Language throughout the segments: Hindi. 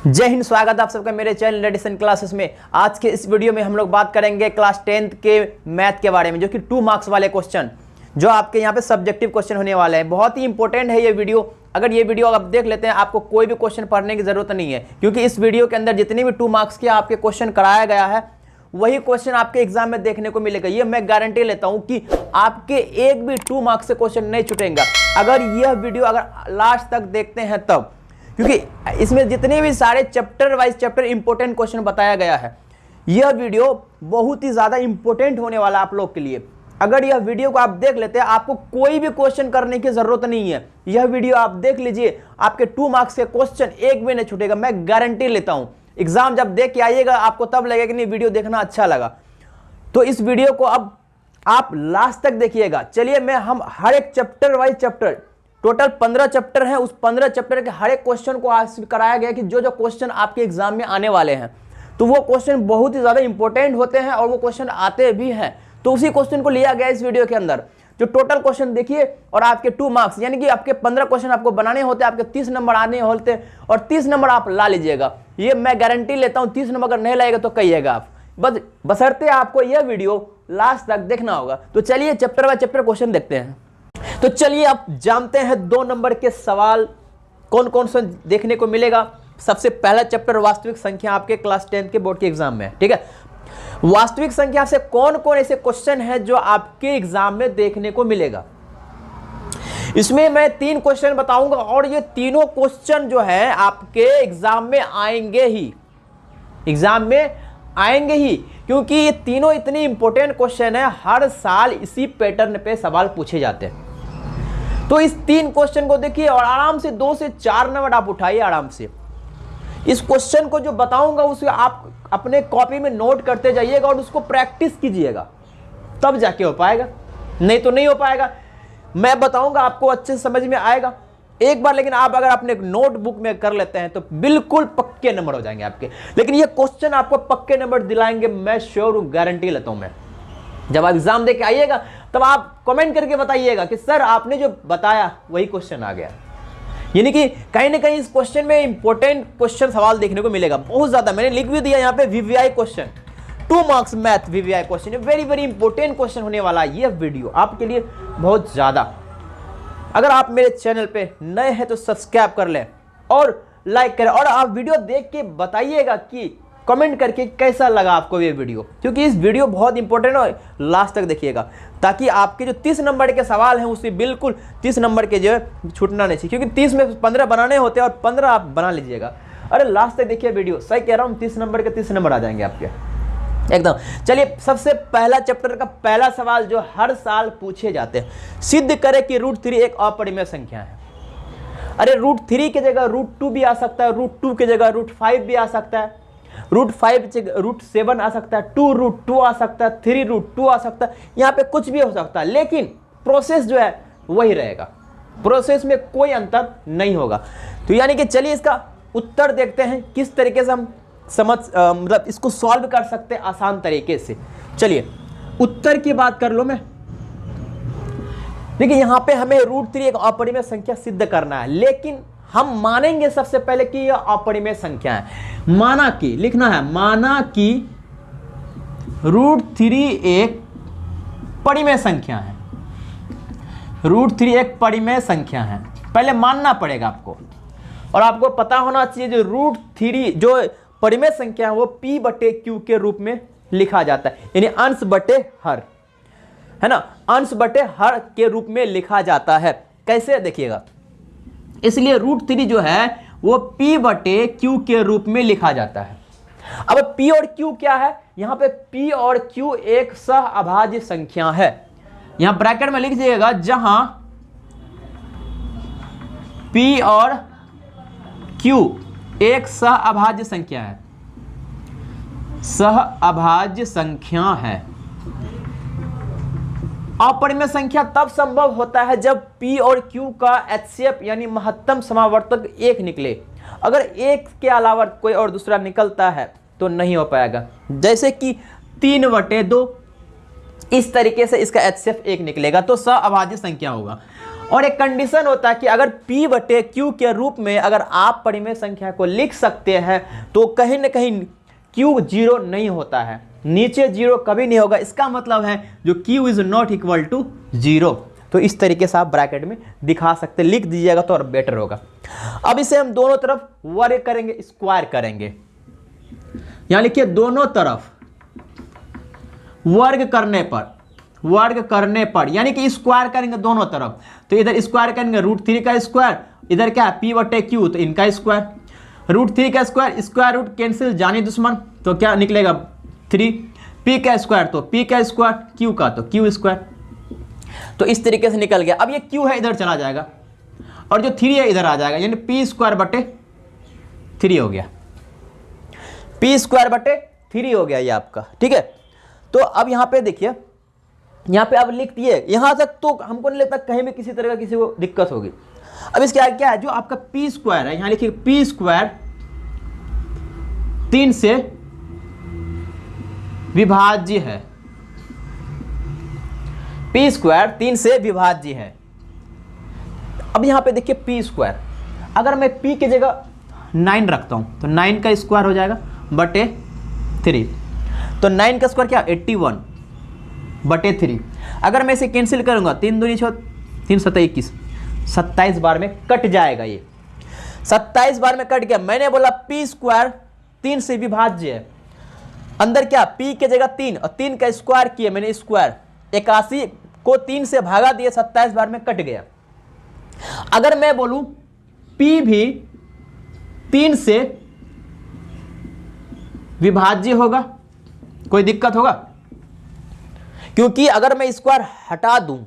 जय हिंद। स्वागत है आप सबका मेरे चैनल एडिशन क्लासेस में। आज के इस वीडियो में हम लोग बात करेंगे क्लास 10th के मैथ के बारे में, जो कि 2 मार्क्स वाले क्वेश्चन जो आपके यहाँ पे सब्जेक्टिव क्वेश्चन होने वाले हैं। बहुत ही इंपॉर्टेंट है ये वीडियो। अगर ये वीडियो आप देख लेते हैं आपको कोई भी क्वेश्चन पढ़ने की जरूरत नहीं है, क्योंकि इस वीडियो के अंदर जितने भी 2 मार्क्स के आपके क्वेश्चन कराया गया है वही क्वेश्चन आपके एग्जाम में देखने को मिलेगा। ये मैं गारंटी लेता हूं कि आपके एक भी 2 मार्क्स से क्वेश्चन नहीं छूटेगा अगर यह वीडियो अगर लास्ट तक देखते हैं तब, क्योंकि इसमें जितने भी सारे chapter wise chapter important question बताया गया है। यह वीडियो बहुत ही ज्यादा इंपॉर्टेंट होने वाला आप लोग के लिए। अगर यह वीडियो को आप देख लेते हैं आपको कोई भी क्वेश्चन करने की जरूरत नहीं है। यह वीडियो आप देख लीजिए, आपके 2 मार्क्स के क्वेश्चन एक भी नहीं छूटेगा, मैं गारंटी लेता हूं। एग्जाम जब देख के आइएगा आपको तब लगेगा कि नहीं वीडियो देखना अच्छा लगा। तो इस वीडियो को अब आप लास्ट तक देखिएगा। चलिए हम हर एक chapter wise chapter, total 15 chapter हैं, उस 15 चैप्टर के हर एक क्वेश्चन को आज कराया गया कि जो जो क्वेश्चन आपके एग्जाम में आने वाले हैं तो वो क्वेश्चन बहुत ही ज्यादा इंपॉर्टेंट होते हैं और वो क्वेश्चन आते भी हैं। तो उसी क्वेश्चन को लिया गया इस वीडियो के अंदर। जो टोटल क्वेश्चन देखिए और आपके 2 मार्क्स यानी कि आपके 15 क्वेश्चन आपको बनाने होते हैं, आपके 30 नंबर आने होते हैं और 30 नंबर आप ला लीजिएगा। ये मैं गारंटी लेता हूं। 30 नंबर अगर नहीं लाएगा तो कहिएगा आप, बशर्ते आपको यह वीडियो लास्ट तक देखना होगा। तो चलिए चैप्टर बाय चैप्टर क्वेश्चन देखते हैं। तो चलिए आप जानते हैं 2 नंबर के सवाल कौन कौन से देखने को मिलेगा। सबसे पहला चैप्टर वास्तविक संख्या आपके क्लास 10 के बोर्ड के एग्जाम में है, ठीक है। वास्तविक संख्या से कौन कौन ऐसे क्वेश्चन है जो आपके एग्जाम में देखने को मिलेगा। इसमें मैं 3 क्वेश्चन बताऊंगा और ये तीनों क्वेश्चन जो है आपके एग्जाम में आएंगे ही, क्योंकि ये तीनों इतनी इंपॉर्टेंट क्वेश्चन है। हर साल इसी पैटर्न पे सवाल पूछे जाते हैं। तो इस 3 क्वेश्चन को देखिए और आराम से 2 से 4 नंबर आप उठाइए आराम से। इस क्वेश्चन को जो बताऊंगा उसे आप अपने कॉपी में नोट करते जाइएगा और उसको प्रैक्टिस कीजिएगा, तब जाके हो पाएगा, नहीं तो नहीं हो पाएगा। मैं बताऊंगा आपको अच्छे से समझ में आएगा एक बार, लेकिन आप अगर अपने नोटबुक में कर लेते हैं तो बिल्कुल पक्के नंबर हो जाएंगे आपके। लेकिन ये क्वेश्चन आपको पक्के नंबर दिलाएंगे, मैं श्योर हूं, गारंटी लेता हूं मैं। जब आप एग्जाम देके आइएगा तब आप कमेंट करके बताइएगा कि सर आपने जो बताया वही क्वेश्चन आ गया। यानी कि कहीं ना कहीं इस क्वेश्चन में इंपॉर्टेंट क्वेश्चन सवाल देखने को मिलेगा बहुत ज्यादा। मैंने लिख भी दिया यहाँ पे VVI question, 2 marks math VVI question, very very important question होने वाला है ये वीडियो आपके लिए बहुत ज्यादा। अगर आप मेरे चैनल पे नए हैं तो सब्सक्राइब कर लें और लाइक करें, और आप वीडियो देख के बताइएगा कि कमेंट करके कैसा लगा आपको ये वीडियो, क्योंकि इस वीडियो बहुत इंपॉर्टेंट है। लास्ट तक देखिएगा ताकि आपके जो 30 नंबर के सवाल हैं उससे बिल्कुल 30 नंबर के जो है छूटना नहीं चाहिए, क्योंकि 30 में 15 बनाने होते हैं और 15 आप बना लीजिएगा। अरे लास्ट तक देखिए वीडियो, सही कह रहा हूँ, 30 नंबर के 30 नंबर आ जाएंगे आपके एकदम। चलिए सबसे पहला चैप्टर का पहला सवाल जो हर साल पूछे जाते हैं, सिद्ध करे कि √3 एक अपरिमेय संख्या है। अरे √3 की जगह √2 भी आ सकता है, √2 की जगह √5 भी आ सकता है, √5 √7 आ सकता है, 2√2 आ सकता है, 3√2 आ सकता है, यहाँ पे कुछ भी हो सकता है, लेकिन प्रोसेस जो है वही रहेगा, प्रोसेस में कोई अंतर नहीं होगा। तो यानी कि चलिए इसका उत्तर देखते हैं किस तरीके से हम मतलब इसको सॉल्व कर सकते हैं आसान तरीके से। चलिए उत्तर की बात कर लो मैं। देखिए यहाँ पे हमें √3 एक अपरिमेय संख्या सिद्ध करना है, लेकिन हम मानेंगे सबसे पहले कि यह अपरिमेय संख्या है। माना कि लिखना है, माना कि √3 एक परिमेय संख्या है, √3 एक परिमेय संख्या है। पहले मानना पड़ेगा आपको, और आपको पता होना चाहिए जो √3 जो परिमेय संख्या है वो P/Q के रूप में लिखा जाता है, यानी अंश बटे हर, है ना, अंश बटे हर के रूप में लिखा जाता है। कैसे देखिएगा, इसलिए √3 जो है वो P/Q के रूप में लिखा जाता है। अब P और Q क्या है, यहां पे P और Q एक सहअभाज्य संख्या है। यहां ब्रैकेट में लिख दीजिएगा, जहां P और Q एक सहअभाज्य संख्या है, सहअभाज्य संख्या है। अपरिमेय संख्या तब संभव होता है जब P और Q का HCF यानी महत्तम समावर्तक 1 निकले। अगर 1 के अलावा कोई और दूसरा निकलता है तो नहीं हो पाएगा। जैसे कि 3/2, इस तरीके से इसका HCF 1 निकलेगा तो सहअभाज्य संख्या होगा। और एक कंडीशन होता है कि अगर P बटे Q के रूप में अगर आप परिमेय संख्या को लिख सकते हैं तो कहीं ना कहीं Q 0 नहीं होता है, नीचे 0 कभी नहीं होगा। इसका मतलब है जो Q is not equal to 0। तो इस तरीके से आप ब्रैकेट में दिखा सकते, लिख दीजिएगा तो और बेटर होगा। अब इसे हम दोनों तरफ वर्ग करेंगे, स्क्वायर करेंगे। यहां लिखिए दोनों तरफ वर्ग करने पर यानी कि स्क्वायर करेंगे दोनों तरफ। तो इधर स्क्वायर करेंगे √3 का स्क्वायर, इधर क्या है P बटे Q तो इनका स्क्वायर, √3 का स्क्वायर, स्क्वायर रूट कैंसिल जाने दुश्मन, तो क्या निकलेगा 3, P का स्क्वायर तो P का स्क्वायर, Q का तो Q स्क्वायर। तो इस तरीके से निकल गया। अब ये Q है इधर चला जाएगा और जो 3 है इधर आ जाएगा, यानी P स्क्वायर बटे 3 हो गया, P स्क्वायर बटे 3 हो गया ये आपका, ठीक है। तो अब यहाँ पे देखिए, यहाँ पे आप लिख दिए, यहाँ तक तो हमको नहीं लगता कहीं भी किसी तरह का किसी को दिक्कत होगी। अब इसके आगे क्या है, जो आपका P स्क्वायर है, यहाँ लिखिए P स्क्वायर 3 से विभाज्य है, P स्क्वायर 3 से विभाज्य है। अब यहाँ पे देखिए P स्क्वायर, अगर मैं P की जगह 9 रखता हूँ तो 9 का स्क्वायर हो जाएगा बटे 3, तो 9 का स्क्वायर क्या 81 बटे 3। अगर मैं इसे कैंसिल करूंगा 3 दूनी 6, 3 7 21, 27 बार में कट जाएगा, ये 27 बार में कट गया। मैंने बोला P स्क्वायर 3 से विभाज्य है, अंदर क्या P की जगह 3 और 3 का स्क्वायर किया मैंने, स्क्वायर 81 को 3 से भागा दिया, 27 बार में कट गया। अगर मैं बोलूं P भी 3 से विभाज्य होगा, कोई दिक्कत होगा? क्योंकि अगर मैं स्क्वायर हटा दूं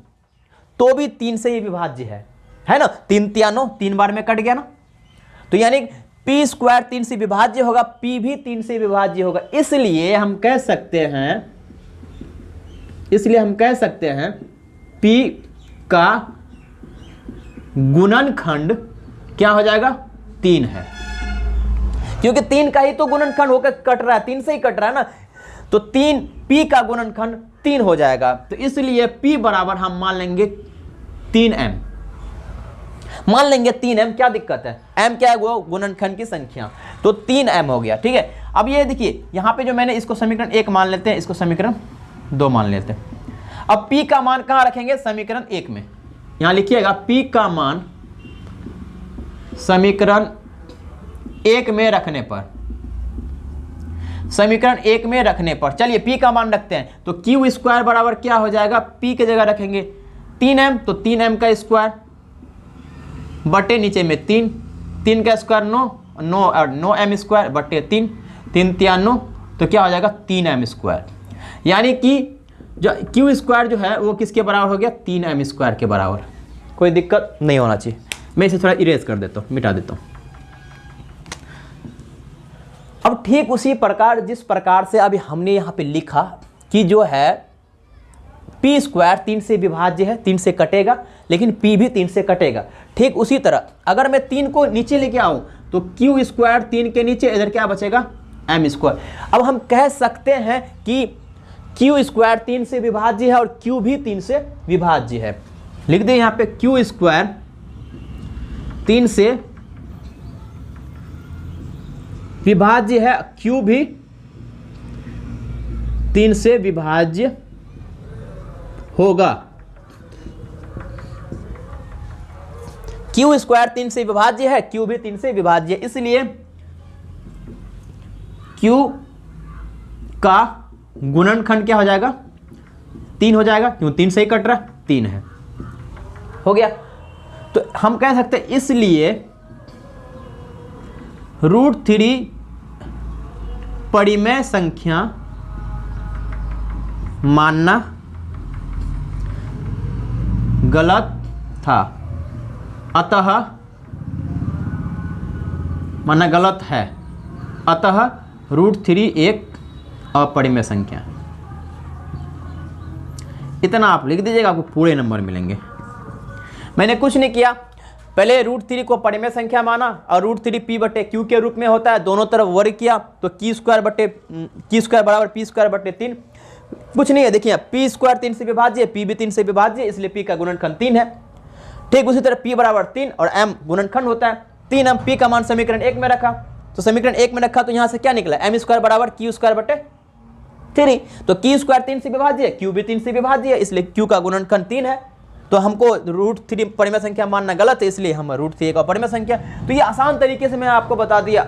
तो भी 3 से ही विभाज्य है ना, 3 3 9, 3 बार में कट गया ना। तो यानी P स्क्वायर 3 से विभाज्य होगा, P भी 3 से विभाज्य होगा। इसलिए हम कह सकते हैं P का गुणनखंड क्या हो जाएगा 3 है, क्योंकि 3 का ही तो गुणनखंड होकर कट रहा है, 3 से ही कट रहा है ना। तो 3 P का गुणनखंड 3 हो जाएगा। तो इसलिए P बराबर हम मान लेंगे 3m, मान लेंगे 3m, क्या दिक्कत है, m क्या है वो गुणनखंड की संख्या, तो 3m हो गया, ठीक है। अब ये देखिए यहाँ पे जो मैंने इसको समीकरण 1 मान लेते हैं, इसको समीकरण 2 मान लेते हैं। अब P का मान कहाँ रखेंगे, समीकरण 1 में। यहाँ लिखिएगा P का मान समीकरण 1 में रखने पर, समीकरण 1 में रखने पर चलिए P का मान रखते हैं, तो Q स्क्वायर बराबर क्या हो जाएगा, P की जगह रखेंगे 3m, तो 3m का स्क्वायर बटे नीचे में 3, 3 का स्क्वायर 9 और 9m स्क्वायर बटे 3, 3 3 9, तो क्या हो जाएगा 3m स्क्वायर। यानी कि जो Q स्क्वायर जो है वो किसके बराबर हो गया, 3m स्क्वायर के बराबर। कोई दिक्कत नहीं होना चाहिए। मैं इसे थोड़ा इरेज कर देता हूँ, मिटा देता हूँ। अब ठीक उसी प्रकार जिस प्रकार से अभी हमने यहाँ पे लिखा कि जो है P स्क्वायर 3 से विभाज्य है, 3 से कटेगा, लेकिन P भी 3 से कटेगा। ठीक उसी तरह अगर मैं 3 को नीचे लेके आऊँ तो Q स्क्वायर 3 के नीचे इधर क्या बचेगा, m स्क्वायर। अब हम कह सकते हैं कि Q स्क्वायर 3 से विभाज्य है और Q भी 3 से विभाज्य है। लिख दे यहाँ पे Q स्क्वायर 3 से विभाज्य है, Q भी 3 से विभाज्य होगा। Q स्क्वायर 3 से विभाज्य है, Q भी 3 से विभाज्य है, इसलिए Q का गुणनखंड क्या हो जाएगा, 3 हो जाएगा, क्यों 3 से ही कट रहा है, 3 है, हो गया। तो हम कह सकते हैं इसलिए √3 परिमेय संख्या मानना गलत था, अतः मानना गलत है, अतः √3 एक अपरिमेय संख्या। इतना आप लिख दीजिएगा, आपको पूरे नंबर मिलेंगे। मैंने कुछ नहीं किया, पहले √3 को परिमेय संख्या माना और √3 P बटे Q के रूप में होता है, दोनों तरफ वर्ग किया, तो Q स्क्वायर बराबर P स्क्वायर बटे 3। कुछ नहीं है, देखिए P स्क्वायर 3 से विभाज्य है, P भी 3 से विभाज्य है, इसलिए P का गुणनखंड 3 है। ठीक उसी तरह p बराबर 3 और m गुणनखंड होता है 3m, p का मान समीकरण 1 में रखा, तो समीकरण 1 में रखा तो यहां से क्या निकला, m² बराबर q² बटे 3, तो q² 3 से विभाज्य, q भी 3 से विभाज्य है, इसलिए q का गुणनखंड 3 है। तो हमको √3 परिमेय संख्या मानना गलत है, इसलिए हम √3 एक अपरिमेय संख्या। तो ये आसान तरीके से मैं आपको बता दिया,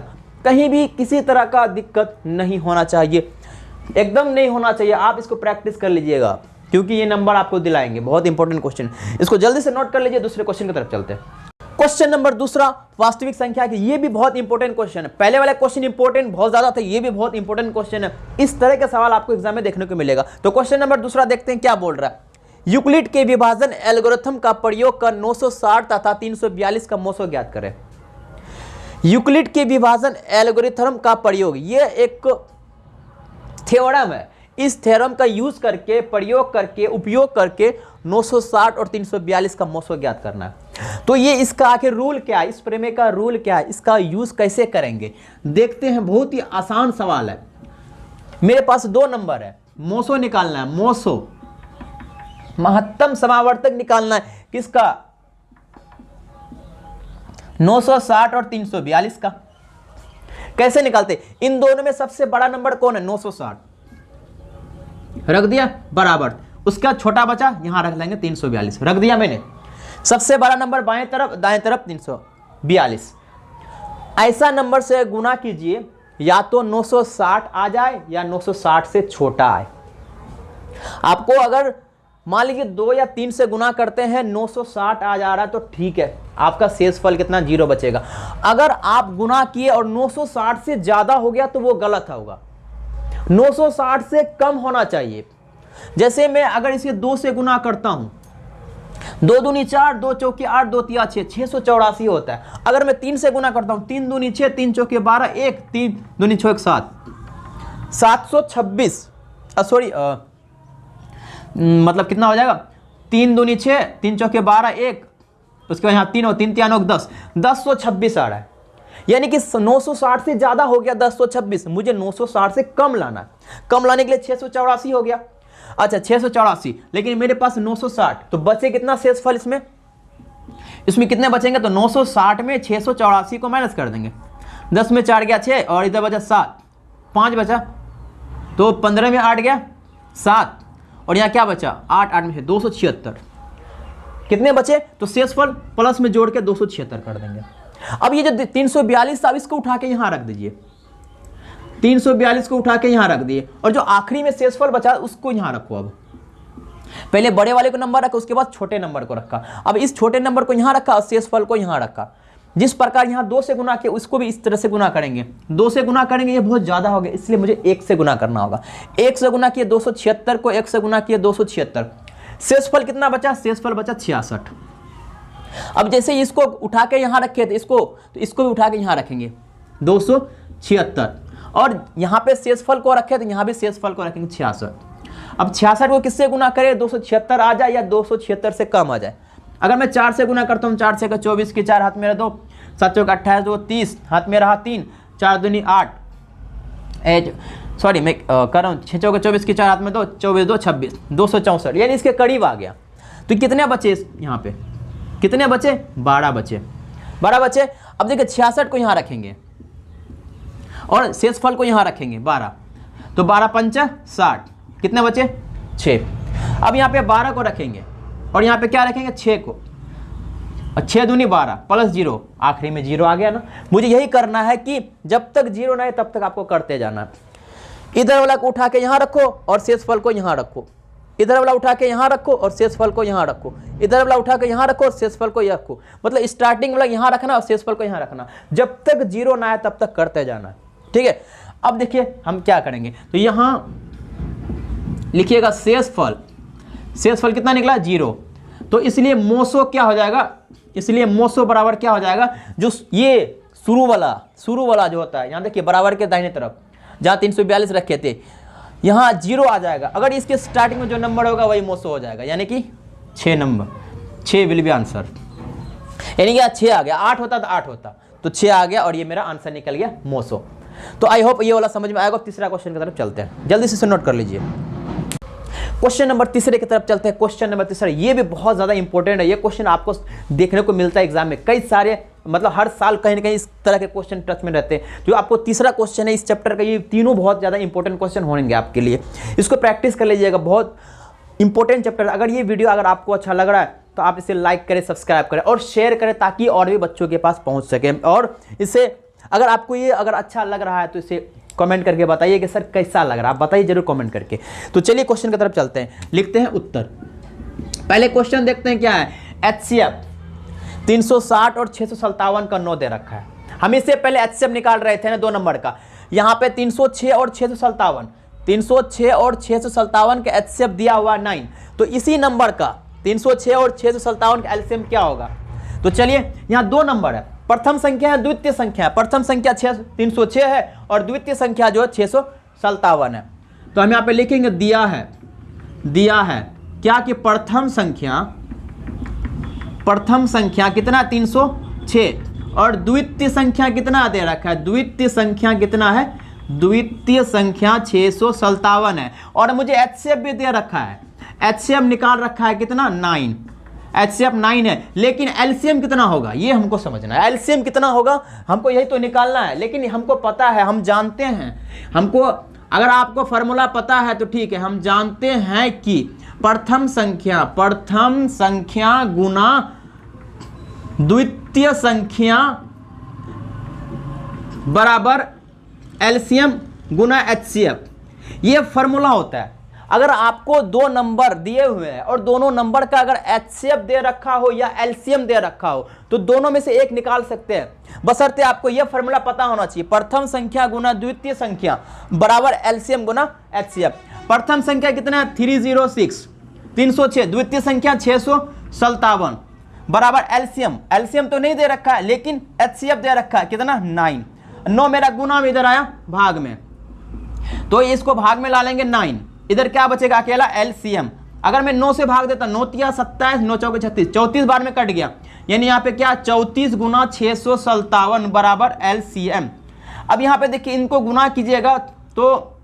कहीं भी किसी तरह का दिक्कत नहीं होना चाहिए, एकदम नहीं होना चाहिए। आप इसको प्रैक्टिस कर लीजिएगा क्योंकि ये नंबर आपको दिलाएंगे, बहुत इंपॉर्टेंट क्वेश्चन, इसको जल्दी से नोट कर लीजिए। दूसरे क्वेश्चन की तरफ चलते हैं। क्वेश्चन नंबर दूसरा, वास्तविक संख्या की, ये भी बहुत इंपॉर्टेंट क्वेश्चन है। पहले वाला क्वेश्चन इंपॉर्टेंट बहुत ज्यादा था, ये भी बहुत इंपॉर्टेंट क्वेश्चन है। इस तरह के सवाल आपको एग्जाम में देखने को मिलेगा। तो क्वेश्चन नंबर दूसरा देखते हैं क्या बोल रहा है। यूक्लिड के विभाजन एल्गोरिथम का प्रयोग कर 960 तथा 342 का मोसो ज्ञात करें। यूक्लिड के विभाजन एल्गोरिथम का प्रयोग, ये एक थ्योरम है, इस थ्योरम का यूज करके, प्रयोग करके, उपयोग करके 960 और 342 का मोसो ज्ञात करना है। तो ये इसका आखिर रूल क्या है, इस प्रमेय का रूल क्या है, इसका यूज कैसे करेंगे देखते हैं। बहुत ही आसान सवाल है। मेरे पास 2 नंबर है, मोसो निकालना है, मोसो महत्तम समावर्तक निकालना है किसका, 960 और 342 का। कैसे निकालते, इन दोनों में सबसे बड़ा नंबर कौन है, 960 रख दिया बराबर, उसका छोटा बचा यहां रख लेंगे 342, रख दिया मैंने। सबसे बड़ा नंबर बाएं तरफ, दाएं तरफ 342। ऐसा नंबर से गुना कीजिए, या तो 960 आ जाए या 960 से छोटा आए। आपको अगर मान लीजिए 2 या 3 से गुना करते हैं 960 आ जा रहा है तो ठीक है, आपका शेषफल कितना, 0 बचेगा। अगर आप गुना किए और 960 से ज्यादा हो गया तो वो गलत होगा, 960 से कम होना चाहिए। जैसे मैं अगर इसे 2 से गुना करता हूं, 2 दूनी 4, 2 चौके 8, 2 तिया 6, 684 होता है। अगर मैं 3 से गुना करता हूं, 3 दूनी 6, 3 चौके 12, 1, 3 दूनी 6, 7, 726, सॉरी मतलब कितना हो जाएगा, 3 दूनी 6, 3 चौके 12, 1, उसके बाद यहाँ 3 और 3 3 10, 1026 आ रहा है। यानी कि 960 से ज्यादा हो गया 1026, मुझे 960 से कम लाना है। कम लाने के लिए 684 हो गया। अच्छा 684, लेकिन मेरे पास 960, तो बचे कितना शेषफल इसमें, इसमें कितने बचेंगे, तो 960 में 684 को माइनस कर देंगे, 10 में 4 गया 6 और इधर बचा 7, 5 बचा, तो 15 में 8 गया 7 और यहाँ क्या बचा 8, 8 में से 276, कितने बचे, तो शेषफल प्लस में जोड़ के 276 कर देंगे। अब ये जो 342 था, अब इसको उठा के यहां रख दीजिए, 342 को उठा के यहां रख दिए, और जो आखिरी में शेषफल बचा उसको यहां रखो। अब पहले बड़े वाले को नंबर रखा, उसके बाद छोटे नंबर को रखा। अब इस छोटे नंबर को यहां रखा और शेषफल को यहां रखा। जिस प्रकार यहां 2 से गुना किया उसको भी इस तरह से गुना करेंगे। 2 से गुना करेंगे ये बहुत ज्यादा हो गया, इसलिए मुझे 1 से गुना करना होगा। 1 से गुना किए 276 को, 1 से गुना किए 276, शेषफल कितना बचा, शेषफल बचा 66। अब जैसे इसको उठा के यहां रखे थे, इसको तो इसको भी उठा के यहां रखेंगे 276, और यहां पे शेषफल को रखे थे, यहां भी शेषफल को रखेंगे 66। अब 66 को किससे गुना करें, 276 आ जाए या 276 से कम आ जाए। अगर मैं 4 से गुना करता हूं, 4 से 24 के 4 हाथ में रह दो, 7 चौक 28, 2 30 हाथ में रहा 3, 4 दूनी 8, सॉरी मैं कर रहा हूँ 6 चौक 24 के 4 हाथ में 2, 24 2 26, 264, यानी इसके करीब आ गया। तो कितने बचे यहाँ पे, कितने बचे, 12 बचे, 12 बचे। अब देखिए 66 को यहाँ रखेंगे और शेषफल को यहाँ रखेंगे 12, तो 12 पंचा 60, कितने बचे 6। अब यहाँ पे 12 को रखेंगे और यहाँ पे क्या रखेंगे 6 को, और 6 दूनी 12 प्लस 0, आखिरी में 0 आ गया ना। मुझे यही करना है कि जब तक 0 ना आए तब तक आपको करते जाना। इधर वाला को उठा के यहाँ रखो और शेषफल को यहाँ रखो, इधर वाला उठा के यहाँ रखो और शेषफल को यहाँ रखो, इधर वाला उठा के यहाँ रखो और शेषफल को यहाँ रखो। मतलब स्टार्टिंग वाला यहाँ रखना और शेषफल को यहाँ रखना, जब तक 0 ना आए तब तक करते जाना, ठीक है। अब देखिए हम क्या करेंगे, तो यहाँ लिखिएगा शेषफल, शेषफल कितना निकला 0, तो इसलिए मोसो क्या हो जाएगा, इसलिए मोसो बराबर क्या हो जाएगा, जो ये शुरू वाला जो होता है, यहाँ देखिए बराबर के दाहिने तरफ जहाँ 342 रखे थे, यहाँ 0 आ जाएगा। अगर इसके स्टार्टिंग में जो नंबर होगा वही मोसो हो जाएगा, यानी कि 6 नंबर, 6 विल बी आंसर। यानी कि 6 आ गया, 8 होता तो 8 होता, तो 6 आ गया और ये मेरा आंसर निकल गया मोसो। तो आई होप ये वाला समझ में आएगा। तीसरा क्वेश्चन की तरफ चलते हैं, जल्दी से नोट कर लीजिए। क्वेश्चन नंबर तीसरे की तरफ चलते हैं। क्वेश्चन नंबर तीसरा, ये भी बहुत ज्यादा इंपॉर्टेंट है। ये क्वेश्चन आपको देखने को मिलता है एग्जाम में, कई सारे मतलब हर साल कहीं ना कहीं इस तरह के क्वेश्चन टच में रहते हैं। जो आपको तीसरा क्वेश्चन है इस चैप्टर का, ये तीनों बहुत ज्यादा इंपॉर्टेंट क्वेश्चन होंगे आपके लिए, इसको प्रैक्टिस कर लीजिएगा। बहुत इंपॉर्टेंट चैप्टर। अगर ये वीडियो अगर आपको अच्छा लग रहा है तो आप इसे लाइक करें, सब्सक्राइब करें और शेयर करें, ताकि और भी बच्चों के पास पहुंच सके। और इसे अगर आपको ये अगर अच्छा लग रहा है तो इसे कमेंट करके बताइए कि सर कैसा लग रहा है, आप बताइए जरूर कमेंट करके। तो चलिए क्वेश्चन की तरफ चलते हैं, लिखते हैं उत्तर। पहले क्वेश्चन देखते हैं क्या है। HCF 360 और 657 का 9 दे रखा है। हम इससे पहले HCF निकाल रहे थे ना 2 नंबर का। यहाँ पे 306 और 657, 306 और 657 का HCF दिया हुआ 9। तो इसी नंबर का 306 और 657 का एलसीएम क्या होगा। तो चलिए यहाँ 2 नंबर है, प्रथम संख्या है, द्वितीय संख्या है। प्रथम संख्या 306 है और द्वितीय संख्या जो है 657 है। तो हम यहाँ पे लिखेंगे दिया है क्या कि प्रथम संख्या कितना 306 और द्वितीय संख्या कितना दे रखा है। द्वितीय संख्या कितना है, द्वितीय संख्या 657 है। और मुझे HCF भी दे रखा है, HCF निकाल रखा है कितना 9, HCF 9 है। लेकिन LCM कितना होगा ये हमको समझना है। LCM कितना होगा हमको यही तो निकालना है। लेकिन हमको पता है, हम जानते हैं, हमको अगर आपको फॉर्मूला पता है तो ठीक है। हम जानते हैं कि प्रथम संख्या गुना द्वितीय संख्या बराबर LCM गुना HCF, ये फॉर्मूला होता है। अगर आपको 2 नंबर दिए हुए हैं और दोनों नंबर का अगर HCF दे रखा हो या LCM दे रखा हो तो दोनों में से एक निकाल सकते हैं, बशर्ते आपको यह फॉर्मूला पता होना चाहिए। प्रथम संख्या गुना द्वितीय संख्या बराबर LCM गुना HCF। प्रथम संख्या कितना है 306, द्वितीय संख्या 657 बराबर LCM तो नहीं दे रखा है, लेकिन HCF दे रखा है कितना 9 मेरा गुना में इधर आया भाग में, तो इसको भाग में ला लेंगे 9। इधर क्या बचेगा अकेला LCM। अगर मैं 9 से भाग देता, 9 तिया 27, 9 चौके 36, 34 बार में कट गया, यानी यहाँ पे क्या 34 गुना 657 बराबर LCM। अब यहाँ पे देखिए इनको गुना कीजिएगा तो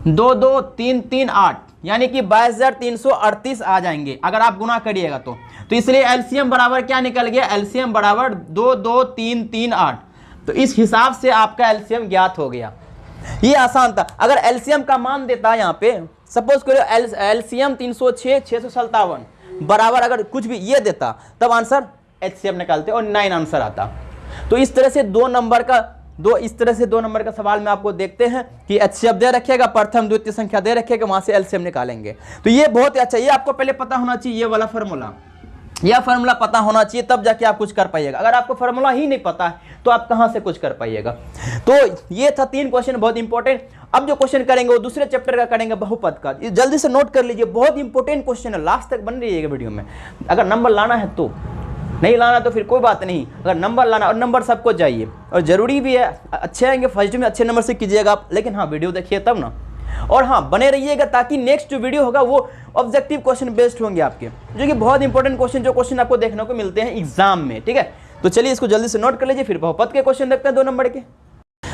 2 2 3 3 8, यानी कि 22,338 आ जाएंगे अगर आप गुना करिएगा तो इसलिए LCM बराबर क्या निकल गया, LCM बराबर 2 2 3 3 8। तो इस हिसाब से आपका LCM ज्ञात हो गया। ये आसान था। अगर LCM का मान देता यहाँ पे, सपोज करो LCM 306 657 बराबर अगर कुछ भी ये देता, तब आंसर HCF निकालते और 9 आंसर आता। तो इस तरह से 2 नंबर का सवाल में आपको देखते हैं कि HCF दे रखेगा, प्रथम द्वितीय संख्या दे रखेगा, वहां से LCM निकालेंगे। तो ये बहुत ही अच्छा, ये आपको पहले पता होना चाहिए, ये वाला फॉर्मूला, यह फार्मूला पता होना चाहिए, तब जाके आप कुछ कर पाइएगा। अगर आपको फार्मूला ही नहीं पता है तो आप कहां से कुछ कर पाइएगा। तो ये था 3 क्वेश्चन बहुत इंपॉर्टेंट। अब जो क्वेश्चन करेंगे वो दूसरे चैप्टर का करेंगे, बहुपद का। ये जल्दी से नोट कर लीजिए, बहुत इंपॉर्टेंट क्वेश्चन है, लास्ट तक बन रहिएगा वीडियो में। अगर नंबर लाना है तो, नहीं लाना तो फिर कोई बात नहीं। अगर नंबर लाना, और नंबर सबको चाहिए और जरूरी भी है, अच्छे आएंगे फर्स्ट में अच्छे नंबर से कीजिएगा आप, लेकिन हाँ वीडियो देखिए तब ना। और हाँ बने रहिएगा, ताकि नेक्स्ट जो वीडियो होगा वो ऑब्जेक्टिव क्वेश्चन बेस्ड होंगे आपके, जो कि बहुत इंपॉर्टेंट क्वेश्चन, जो क्वेश्चन आपको देखने को मिलते हैं एग्जाम में। ठीक है, तो चलिए इसको जल्दी से नोट कर लीजिए। फिर बहुपद के क्वेश्चन देखते हैं 2 नंबर के।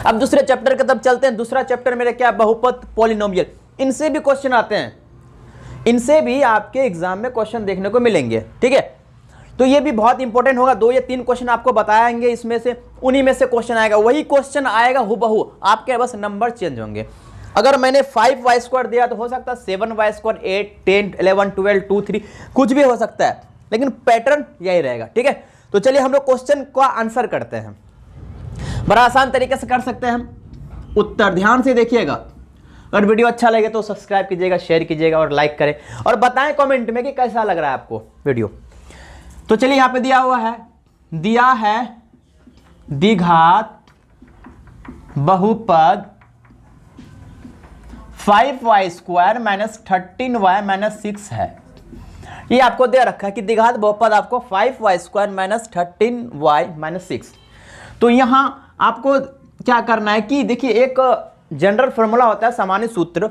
अब दूसरे चैप्टर की तरफ चलते हैं। दूसरा चैप्टर मेरा क्या, बहुपद पॉलिनोमियल। इनसे भी क्वेश्चन आते हैं, इनसे भी आपके एग्जाम में क्वेश्चन देखने को मिलेंगे। ठीक है, तो ये भी बहुत इंपॉर्टेंट होगा। 2 या 3 क्वेश्चन आपको बताएंगे, इसमें से उन्हीं में से क्वेश्चन आएगा, वही क्वेश्चन आएगा हूबहू, आपके बस नंबर चेंज होंगे। अगर मैंने 5y² दिया तो हो सकता है 7y², 8, 10, 11, 12, 2, 3 कुछ भी हो सकता है, लेकिन पैटर्न यही रहेगा। ठीक है, तो चलिए हम लोग क्वेश्चन का आंसर करते हैं। बड़ा आसान तरीके से कर सकते हैं हम। उत्तर ध्यान से देखिएगा। अगर वीडियो अच्छा लगे तो सब्सक्राइब कीजिएगा, शेयर कीजिएगा और लाइक करें, और बताएं कमेंट में कि कैसा लग रहा है आपको वीडियो। तो चलिए यहाँ पे दिया हुआ है, दिया है द्विघात बहुपद 5y² - 13y - 6 है। ये आपको दे रखा है कि द्विघात बहुपद आपको 5y² - 13y - 6। तो यहां आपको क्या करना है कि देखिए, एक जनरल फॉर्मूला होता है, सामान्य सूत्र,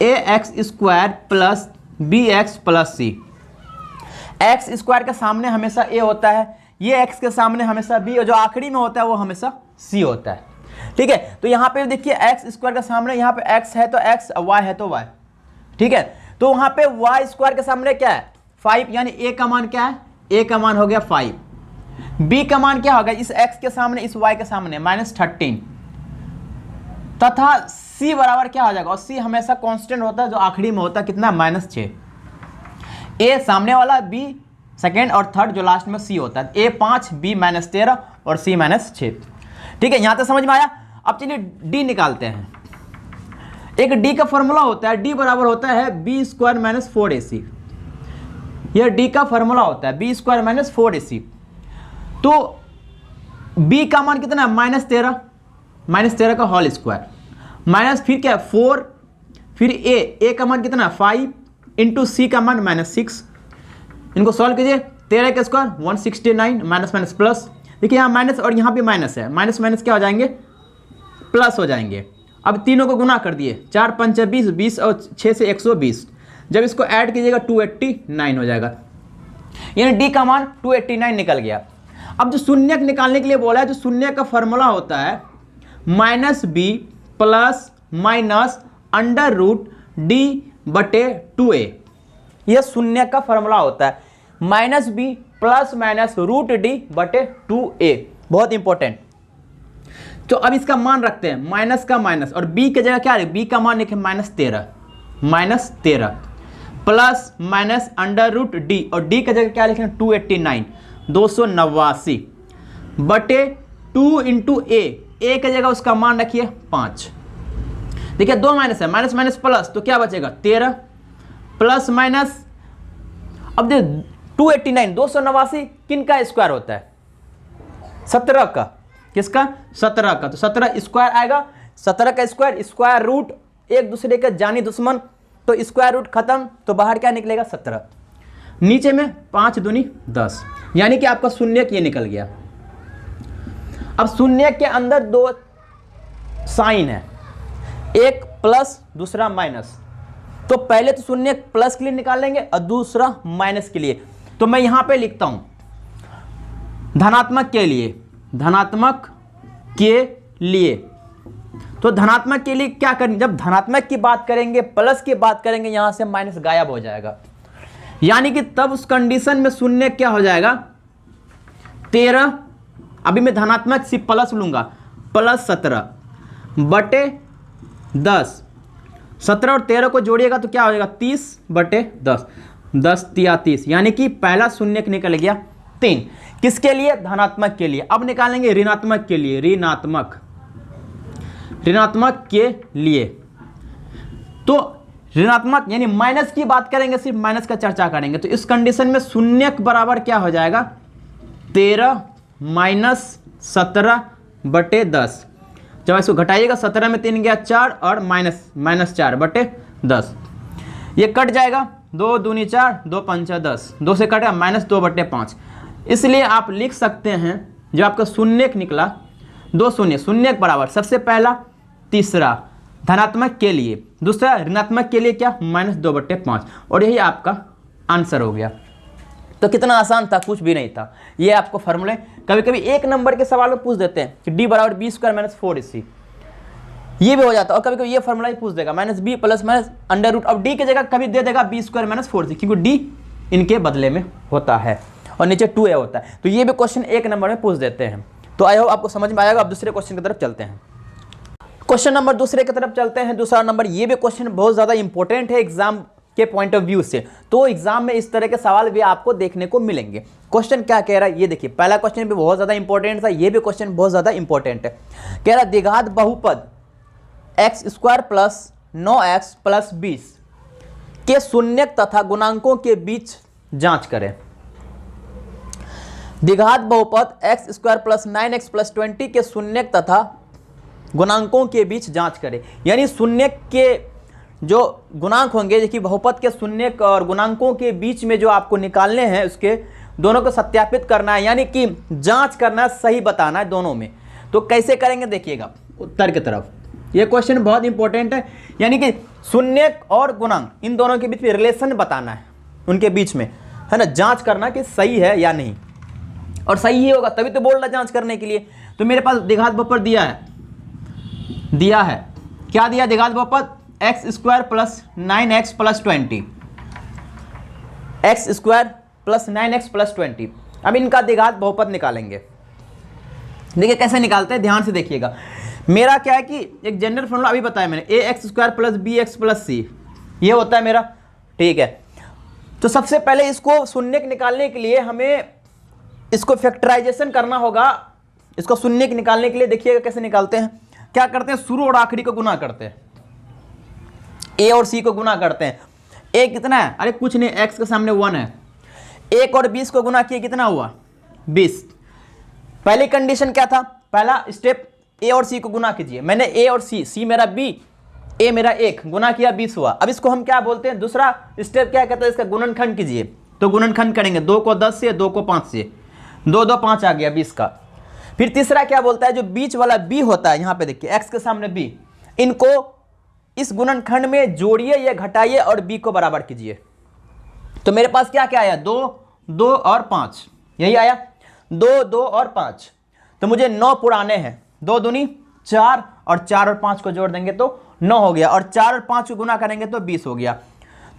ax² + bx + c। x² के सामने हमेशा a होता है, ये x के सामने हमेशा b, और जो आखिरी में होता है वो हमेशा c होता है। ठीक है, तो यहाँ पे देखिए x² के सामने यहाँ पे x है तो x, y है तो y, ठीक है। तो वहां पे वाई स्क्वायर के सामने क्या है 5, यानी ए का मान क्या है, ए का मान हो गया 5। बी का मान क्या होगा, इस x के सामने इस y के सामने -13, तथा c बराबर क्या हो जाएगा, और c हमेशा कांस्टेंट होता है जो आखिरी में होता है कितना, -6। a सामने वाला, b सेकेंड और थर्ड जो लास्ट में c होता है, a 5, b -13 और c -6। ठीक है, यहां तक समझ में आया। अब चलिए d निकालते हैं। एक d का फॉर्मूला होता है, d बराबर होता है b स्क्वायर -4ac। यह d का फॉर्मूला होता है b स्क्वायर -4ac। तो b का मान कितना है, -13 का होल स्क्वायर, माइनस फिर क्या है 4, फिर a का मान कितना है 5 इंटू c का मान -6। इनको सॉल्व कीजिए, 13 का स्क्वायर 169, माइनस माइनस प्लस। देखिए यहाँ माइनस और यहाँ भी माइनस है, माइनस माइनस क्या हो जाएंगे, प्लस हो जाएंगे। अब तीनों को गुना कर दिए, 4 5 20, 20 और 6 से 120। जब इसको ऐड कीजिएगा 289 हो जाएगा, यानी d का मान 289 निकल गया। अब जो शून्यक निकालने के लिए बोला है, जो शून्य का फॉर्मूला होता है -b प्लस माइनस √d/2a। यह शून्य का फॉर्मूला होता है, -b प्लस माइनस √d/2a। बहुत इंपॉर्टेंट। तो अब इसका मान रखते हैं, माइनस का माइनस, और b की जगह क्या है, b का मान लिखे -13 प्लस माइनस √d, और d की जगह क्या लिखे 289, 289 बटे 2 इंटू a की जगह उसका मान रखिए 5। देखिए 2 माइनस है, माइनस माइनस प्लस, तो क्या बचेगा 13 प्लस माइनस, अब दे 289, 289 किन का स्क्वायर होता है, 17 का। किसका, 17 का। तो 17 स्क्वायर आएगा, 17 का स्क्वायर, स्क्वायर रूट एक दूसरे के जानी दुश्मन, तो स्क्वायर रूट खत्म, तो बाहर क्या निकलेगा 17। नीचे में 5 दूनी 10, यानी कि आपका शून्य ये निकल गया। अब शून्य के अंदर 2 साइन है, एक प्लस दूसरा माइनस। तो पहले तो शून्य प्लस के लिए निकालेंगे और दूसरा माइनस के लिए। तो मैं यहां पे लिखता हूं धनात्मक के लिए, धनात्मक के लिए। तो धनात्मक के लिए क्या करेंगे, जब धनात्मक की बात करेंगे, प्लस की बात करेंगे, यहां से माइनस गायब हो जाएगा, यानी कि तब उस कंडीशन में शून्य क्या हो जाएगा 13। अभी मैं धनात्मक सिर्फ प्लस लूंगा, प्लस 17 बटे 10। 17 और 13 को जोड़िएगा तो क्या हो जाएगा 30 बटे 10, 10 तिया 30, यानी कि पहला शून्य निकल गया 3। किसके लिए, धनात्मक के लिए। अब निकालेंगे ऋणात्मक के लिए, ऋणात्मक के लिए। तो ऋणात्मक यानी माइनस की बात करेंगे, सिर्फ माइनस का चर्चा करेंगे। तो इस कंडीशन में शून्य बराबर क्या हो जाएगा 13 माइनस 17 बटे 10। जब इसको घटाइएगा 17 में 3 गया 4 और माइनस 4 बटे 10। ये कट जाएगा, 2 दूनी 4, 2 पंचा 10, 2 से कटेगा -2 बटे 5। इसलिए आप लिख सकते हैं जो आपका शून्य निकला, 2 शून्य, शून्य बराबर सबसे पहला तीसरा धनात्मक के लिए, दूसरा ऋणात्मक के लिए क्या -2 बटे 5, और यही आपका आंसर हो गया। तो कितना आसान था, कुछ भी नहीं था। ये आपको फॉर्मूले कभी कभी एक नंबर के सवाल में पूछ देते हैं कि d बराबर b स्क्वायर -4ac, ये भी हो जाता है। और कभी कभी ये फॉर्मूला ही पूछ देगा -b प्लस माइनस √, अब d की जगह कभी दे देगा b स्क्वायर -4c, क्योंकि d इनके बदले में होता है और नीचे 2a होता है। तो ये भी क्वेश्चन एक नंबर में पूछ देते हैं। तो आई होप आपको समझ में आएगा। अब दूसरे क्वेश्चन की तरफ चलते हैं। क्वेश्चन नंबर दूसरे की तरफ चलते हैं। दूसरा नंबर, ये भी क्वेश्चन बहुत ज़्यादा इंपॉर्टेंट है एग्जाम के पॉइंट ऑफ व्यू से। तो एग्जाम में इस तरह के सवाल भी आपको देखने को मिलेंगे। क्वेश्चन क्या कह रहा है ये देखिए, पहला क्वेश्चन भी बहुत ज़्यादा इंपॉर्टेंट था, ये भी क्वेश्चन बहुत ज़्यादा इंपॉर्टेंट है। कह रहा है द्विघात बहुपद x² प्लस 9x प्लस 20 के शून्यक तथा गुणांकों के बीच जांच करें। द्विघात बहुपद x² प्लस 9x प्लस 20 के शून्यक तथा गुणांकों के बीच जांच करें। यानी शून्यक के जो गुणांक होंगे, देखिए बहुपद के शून्यक और गुणांकों के बीच में जो आपको निकालने हैं, उसके दोनों को सत्यापित करना है, यानी कि जांच करना, सही बताना है दोनों में। तो कैसे करेंगे देखिएगा उत्तर की तरफ। ये क्वेश्चन बहुत इंपॉर्टेंट है, यानी कि शून्यक और गुणांक इन दोनों के बीच में रिलेशन बताना है, उनके बीच में है ना, जांच करना कि सही है या नहीं, और सही ही होगा तभी तो बोल रहा जांच करने के लिए। तो मेरे पास द्विघात बहुपद दिया है क्या दिया, द्विघात बहुपद x square plus 9x plus 20, x square plus 9x plus 20। अब इनका द्विघात बहुपद निकालेंगे। देखिए कैसे निकालते हैं, ध्यान से देखिएगा। मेरा क्या है कि एक जनरल फॉर्मूला अभी बताया मैंने, A X square plus B X plus C, ये होता है मेरा, ठीक है। तो सबसे पहले इसको शून्य निकालने के लिए हमें इसको फैक्टराइजेशन करना होगा। इसको शून्य निकालने के लिए देखिएगा कैसे निकालते हैं। क्या करते हैं, शुरू और आखिरी को गुना करते हैं, ए और सी को गुना करते हैं। ए कितना है, अरे कुछ नहीं, एक्स के सामने 1 है। 1 और 20 को गुना किए कितना हुआ, 20। पहली कंडीशन क्या था, पहला स्टेप ए और सी को गुना कीजिए। मैंने ए और सी मेरा बी, ए मेरा 1, गुना किया 20 हुआ। अब इसको हम क्या बोलते हैं, दूसरा स्टेप क्या कहते हैं, इसका गुणनखंड कीजिए। तो गुणनखंड करेंगे, 2 को 10 से, 2 को 5 से, 2 2 5 आ गया 20 का। फिर तीसरा क्या बोलता है, जो बीच वाला बी होता है, यहाँ पे देखिए एक्स के सामने बी, इनको इस गुणनखंड में जोड़िए या घटाइए और बी को बराबर कीजिए। तो मेरे पास क्या क्या आया, 2 2 और 5, यही आया, 2 2 और 5। तो मुझे 9 पुराने हैं, 2 दूनी 4 और 4 और 5 को जोड़ देंगे तो 9 हो गया, और 4 और 5 को गुना करेंगे तो 20 हो गया।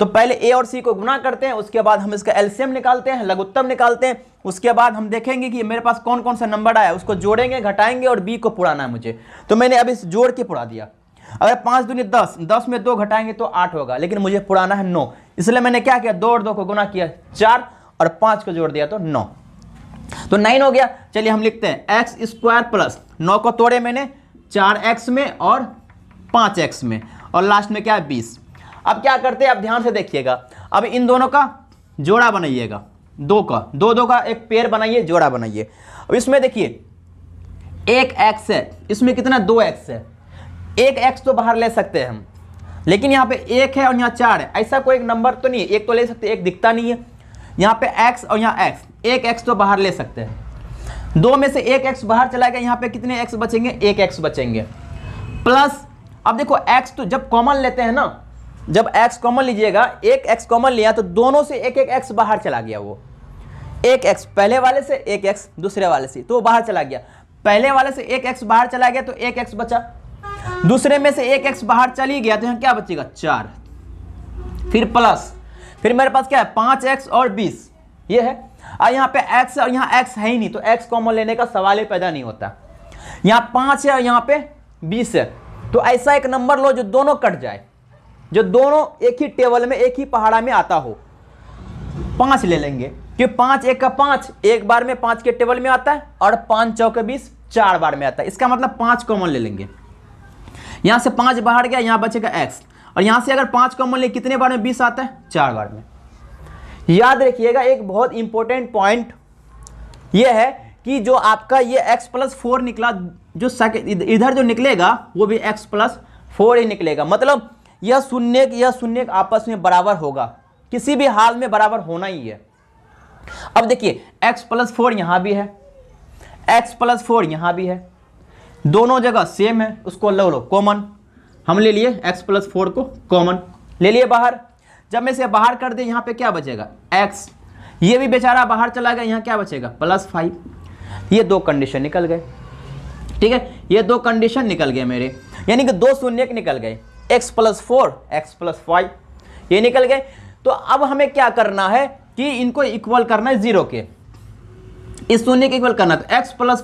तो पहले ए और सी को गुना करते हैं, उसके बाद हम इसका एलसीएम निकालते हैं, लघुत्तम निकालते हैं। उसके बाद हम देखेंगे कि मेरे पास कौन कौन सा नंबर आया, उसको जोड़ेंगे, घटाएंगे और बी को पुराना है मुझे। तो मैंने अब इस जोड़ के पुरा दिया। अगर 5 दूनी 10, 10 में 2 घटाएंगे तो 8 होगा, लेकिन मुझे पुराना है 9, इसलिए मैंने क्या किया, 2 और 2 को गुना किया 4 और 5 को जोड़ दिया तो 9, तो 9 हो गया। चलिए हम लिखते हैं एक्स स्क्वायर प्लस 9 को तोड़े मैंने 4x में और 5x में, और लास्ट में क्या है 20। अब क्या करते हैं, आप ध्यान से देखिएगा। अब इन दोनों का जोड़ा बनाइएगा, 2 का 2 2 का एक पेयर बनाइए, जोड़ा बनाइए। अब इसमें देखिए 1x है, इसमें कितना 2x है। 1x तो बाहर ले सकते हैं हम, लेकिन यहाँ पे 1 है और यहाँ 4 है, ऐसा कोई एक नंबर तो नहीं है, एक तो ले सकते, एक दिखता नहीं है। यहाँ पे x और यहाँ x, 1x तो बाहर ले सकते हैं। 2 में से 1x बाहर चला गया, यहाँ पे कितने x बचेंगे, 1x बचेंगे। प्लस अब देखो x तो जब कॉमन लेते हैं ना, जब x कॉमन लीजिएगा, 1x कॉमन लिया तो दोनों से 1 बाहर चला गया। वो 1x पहले वाले से, 1x दूसरे वाले से, तो वो बाहर चला गया। पहले वाले से 1x बाहर चला गया तो 1x बचा, दूसरे में से 1x बाहर चली गया तो यहाँ क्या बचेगा 4। फिर प्लस, फिर मेरे पास क्या है 5x और 20, ये है। और यहाँ पे x और यहाँ x है ही नहीं, तो x कॉमन लेने का सवाल ही पैदा नहीं होता। यहाँ 5 है और यहाँ पे 20 है, तो ऐसा एक नंबर लो जो दोनों कट जाए, जो दोनों एक ही टेबल में, एक ही पहाड़ा में आता हो। 5 ले लेंगे, कि 5 1 का 5 एक बार में 5 के टेबल में आता है, और 5 चौके 20 4 बार में आता है। इसका मतलब 5 कॉमन ले लेंगे। यहाँ से 5 बाहर गया, यहाँ बचेगा x, और यहाँ से अगर 5 कॉमन ले कितने बार में 20 आता है, 4 बार में। याद रखिएगा एक बहुत इंपॉर्टेंट पॉइंट ये है कि जो आपका ये x प्लस 4 निकला, जो इधर जो निकलेगा वो भी x प्लस 4 ही निकलेगा। मतलब यह शून्य आपस में बराबर होगा, किसी भी हाल में बराबर होना ही है। अब देखिए x प्लस 4 यहाँ भी है, x प्लस 4 यहाँ भी है, दोनों जगह सेम है, उसको लो कॉमन। हम ले लिए x प्लस 4 को कॉमन ले लिए बाहर। जब मैं इसे बाहर कर दे, यहाँ पे क्या बचेगा x, ये भी बेचारा बाहर चला गया, यहाँ क्या बचेगा प्लस 5। ये 2 कंडीशन निकल गए, ठीक है, ये 2 कंडीशन निकल गए मेरे, यानी कि 2 शून्य निकल गए, x प्लस 4 x प्लस 5 ये निकल गए। तो अब हमें क्या करना है कि इनको इक्वल करना है 0 के, इस शून्य के इक्वल करना। तो x प्लस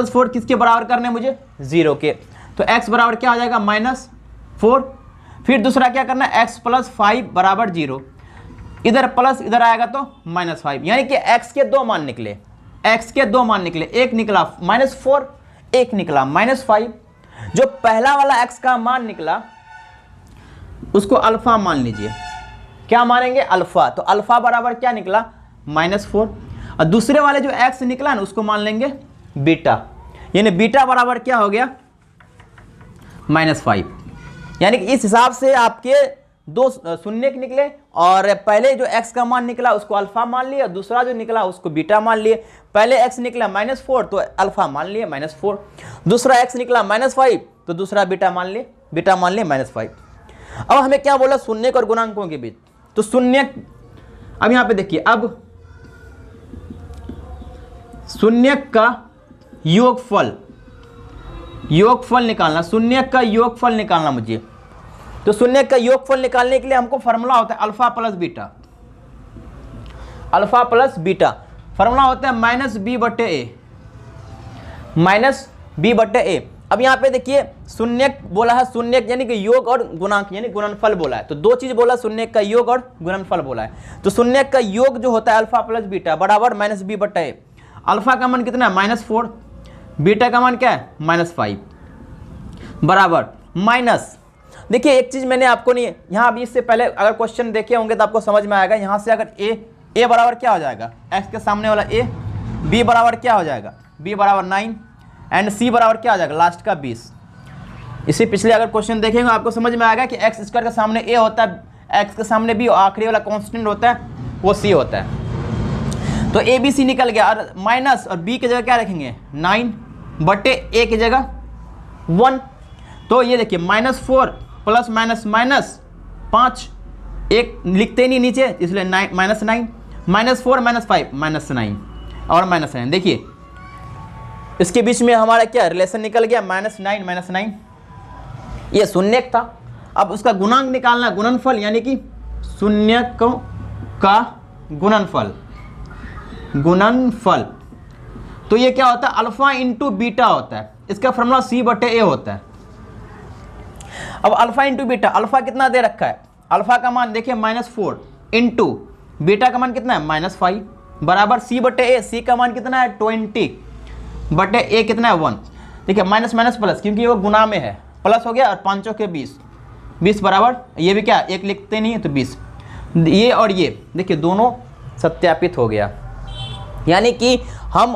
4 किसके बराबर करने हैं मुझे, 0 के। तो x बराबर क्या हो जाएगा -4। फिर दूसरा क्या करना है, x प्लस 5 बराबर 0, इधर प्लस इधर आएगा तो -5, यानी कि x के 2 मान निकले, x के 2 मान निकले, एक निकला -4, एक निकला -5। जो पहला वाला x का मान निकला उसको अल्फा मान लीजिए। क्या मानेंगे, अल्फा। तो अल्फा बराबर क्या निकला -4, और दूसरे वाले जो x निकला ना उसको मान लेंगे बीटा, यानी बीटा बराबर क्या हो गया -5। यानी कि इस हिसाब से आपके 2 शून्य निकले, और पहले जो x का मान निकला उसको अल्फा मान लिया, दूसरा जो निकला उसको बीटा मान लिए। पहले x निकला -4 तो अल्फा मान लिए -4, दूसरा x निकला -5 तो दूसरा बीटा मान लिए -5। अब हमें क्या बोला, शून्य और गुणांकों के बीच। तो शून्य, अब यहाँ पे देखिए, अब शून्य का योगफल निकालना, शून्य का योगफल निकालना मुझे। तो शून्य का योगफल निकालने के लिए हमको फॉर्मूला होता है alpha plus beta, alpha plus beta formula होता है माइनस बी बटे ए, माइनस बी बटे ए। अब यहाँ पे देखिए शून्य बोला है, शून्य यानी कि योग और गुणांक यानी गुणनफल बोला है, तो दो चीज बोला, शून्य का योग और गुणनफल बोला है। तो शून्य का योग जो होता है अल्फा प्लस बीटा बराबर माइनस बी बटा ए। अल्फा का मान कितना है -4, बीटा का मान क्या है -5 बराबर माइनस। देखिए एक चीज मैंने आपको नहीं, यहाँ अभी इससे पहले अगर क्वेश्चन देखे होंगे तो आपको समझ में आएगा। यहाँ से अगर ए बराबर क्या हो जाएगा, एक्स के सामने वाला ए, बी बराबर क्या हो जाएगा, बी बराबर 9 एंड सी बराबर क्या हो जाएगा लास्ट का 20। इसी पिछले अगर क्वेश्चन देखेंगे आपको समझ में आएगा कि एक्स स्क्वायर के सामने ए होता है, एक्स के सामने बी, आखिरी वाला कांस्टेंट होता है वो सी होता है। तो ए बी सी निकल गया और माइनस, और बी की जगह क्या रखेंगे 9 बटे ए की जगह 1। तो ये देखिए -4 प्लस माइनस माइनस 5, एक लिखते नहीं नीचे इसलिए -9 -4 -5 -9 और -9। देखिए इसके बीच में हमारा क्या रिलेशन निकल गया -9 -9। ये शून्य था, अब उसका गुणांक निकालना, गुणनफल यानी कि शून्य का गुणनफल, गुणनफल। तो ये क्या होता है अल्फा इंटू बीटा होता है, इसका फॉर्मूला सी बटे ए होता है। अब अल्फा इंटू बीटा, अल्फा कितना दे रखा है, अल्फा का मान देखिए -4 इंटू बीटा का मान कितना है -5 बराबर सी बटे ए। सी का मान कितना है 20 बटे ए कितना है 1। देखिए माइनस माइनस प्लस, क्योंकि वो गुना में है, प्लस हो गया और 5 के 20 बराबर, ये भी क्या एक लिखते नहीं है तो 20। ये और ये देखिए दोनों सत्यापित हो गया, यानी कि हम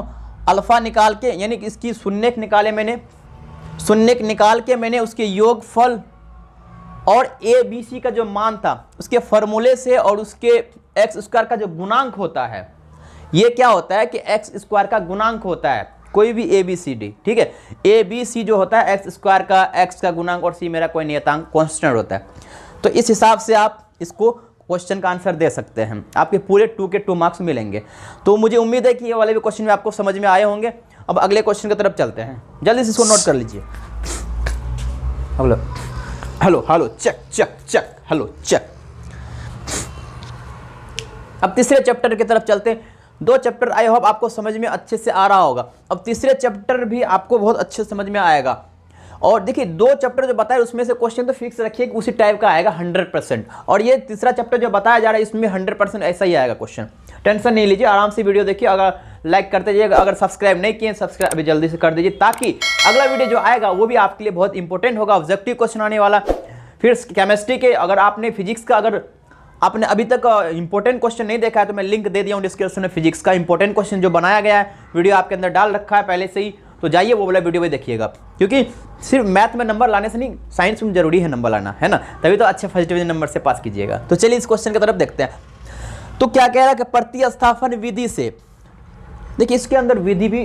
अल्फा निकाल के, यानी कि इसकी शून्यक निकाले मैंने, शून्यक निकाल के मैंने उसके योगफल और ए बी सी का जो मान था उसके फॉर्मूले से और उसके एक्स स्क्वायर का जो गुणांक होता है, ये क्या होता है कि एक्स स्क्वायर का गुणांक होता है कोई भी ए बी सी डी, ठीक है। ए बी सी जो होता है एक्स स्क्वायर का, एक्स का गुणांक और सी मेरा कोई नियतांक कांस्टेंट होता है। तो इस हिसाब से आप इसको क्वेश्चन का आंसर दे सकते हैं, आपके पूरे 2 के 2 मार्क्स मिलेंगे। तो मुझे उम्मीद है कि ये वाले भी क्वेश्चन में आपको समझ में आए होंगे। अब अगले क्वेश्चन की तरफ चलते हैं, जल्दी से इसको नोट कर लीजिए। Hello hello hello check check check, hello check. अब तीसरे चैप्टर की तरफ चलते हैं। 2 चैप्टर आई होप आपको समझ में अच्छे से आ रहा होगा। अब तीसरे चैप्टर भी आपको बहुत अच्छे से समझ में आएगा। और देखिए 2 चैप्टर जो बताए उसमें से क्वेश्चन तो फिक्स रखिए कि उसी टाइप का आएगा 100%। और ये तीसरा चैप्टर जो बताया जा रहा है इसमें 100% ऐसा ही आएगा क्वेश्चन। टेंशन नहीं लीजिए, आराम से वीडियो देखिए। अगर लाइक करते जाइएगा, अगर सब्सक्राइब नहीं किए सब्सक्राइब अभी जल्दी से कर दीजिए, ताकि अगला वीडियो जो आएगा वो भी आपके लिए बहुत इंपॉर्टेंट होगा। ऑब्जेक्टिव क्वेश्चन आने वाला, फिर केमिस्ट्री के, अगर आपने फिजिक्स का, अगर आपने अभी तक इंपॉर्टेंट क्वेश्चन नहीं देखा है तो मैं लिंक दे दिया हूँ डिस्क्रिप्शन में। फिजिक्स का इंपॉर्टेंट क्वेश्चन जो बनाया गया है वीडियो आपके अंदर डाल रखा है पहले से ही, तो जाइए वो वाला वीडियो भी देखिएगा। क्योंकि सिर्फ मैथ में नंबर लाने से नहीं, साइंस में जरूरी है नंबर लाना, है ना, तभी तो अच्छे फर्स्ट डिवीजन नंबर से पास कीजिएगा। तो चलिए इस क्वेश्चन की तरफ देखते हैं। तो क्या कह रहा है कि प्रतिस्थापन विधि से, देखिए इसके अंदर विधि भी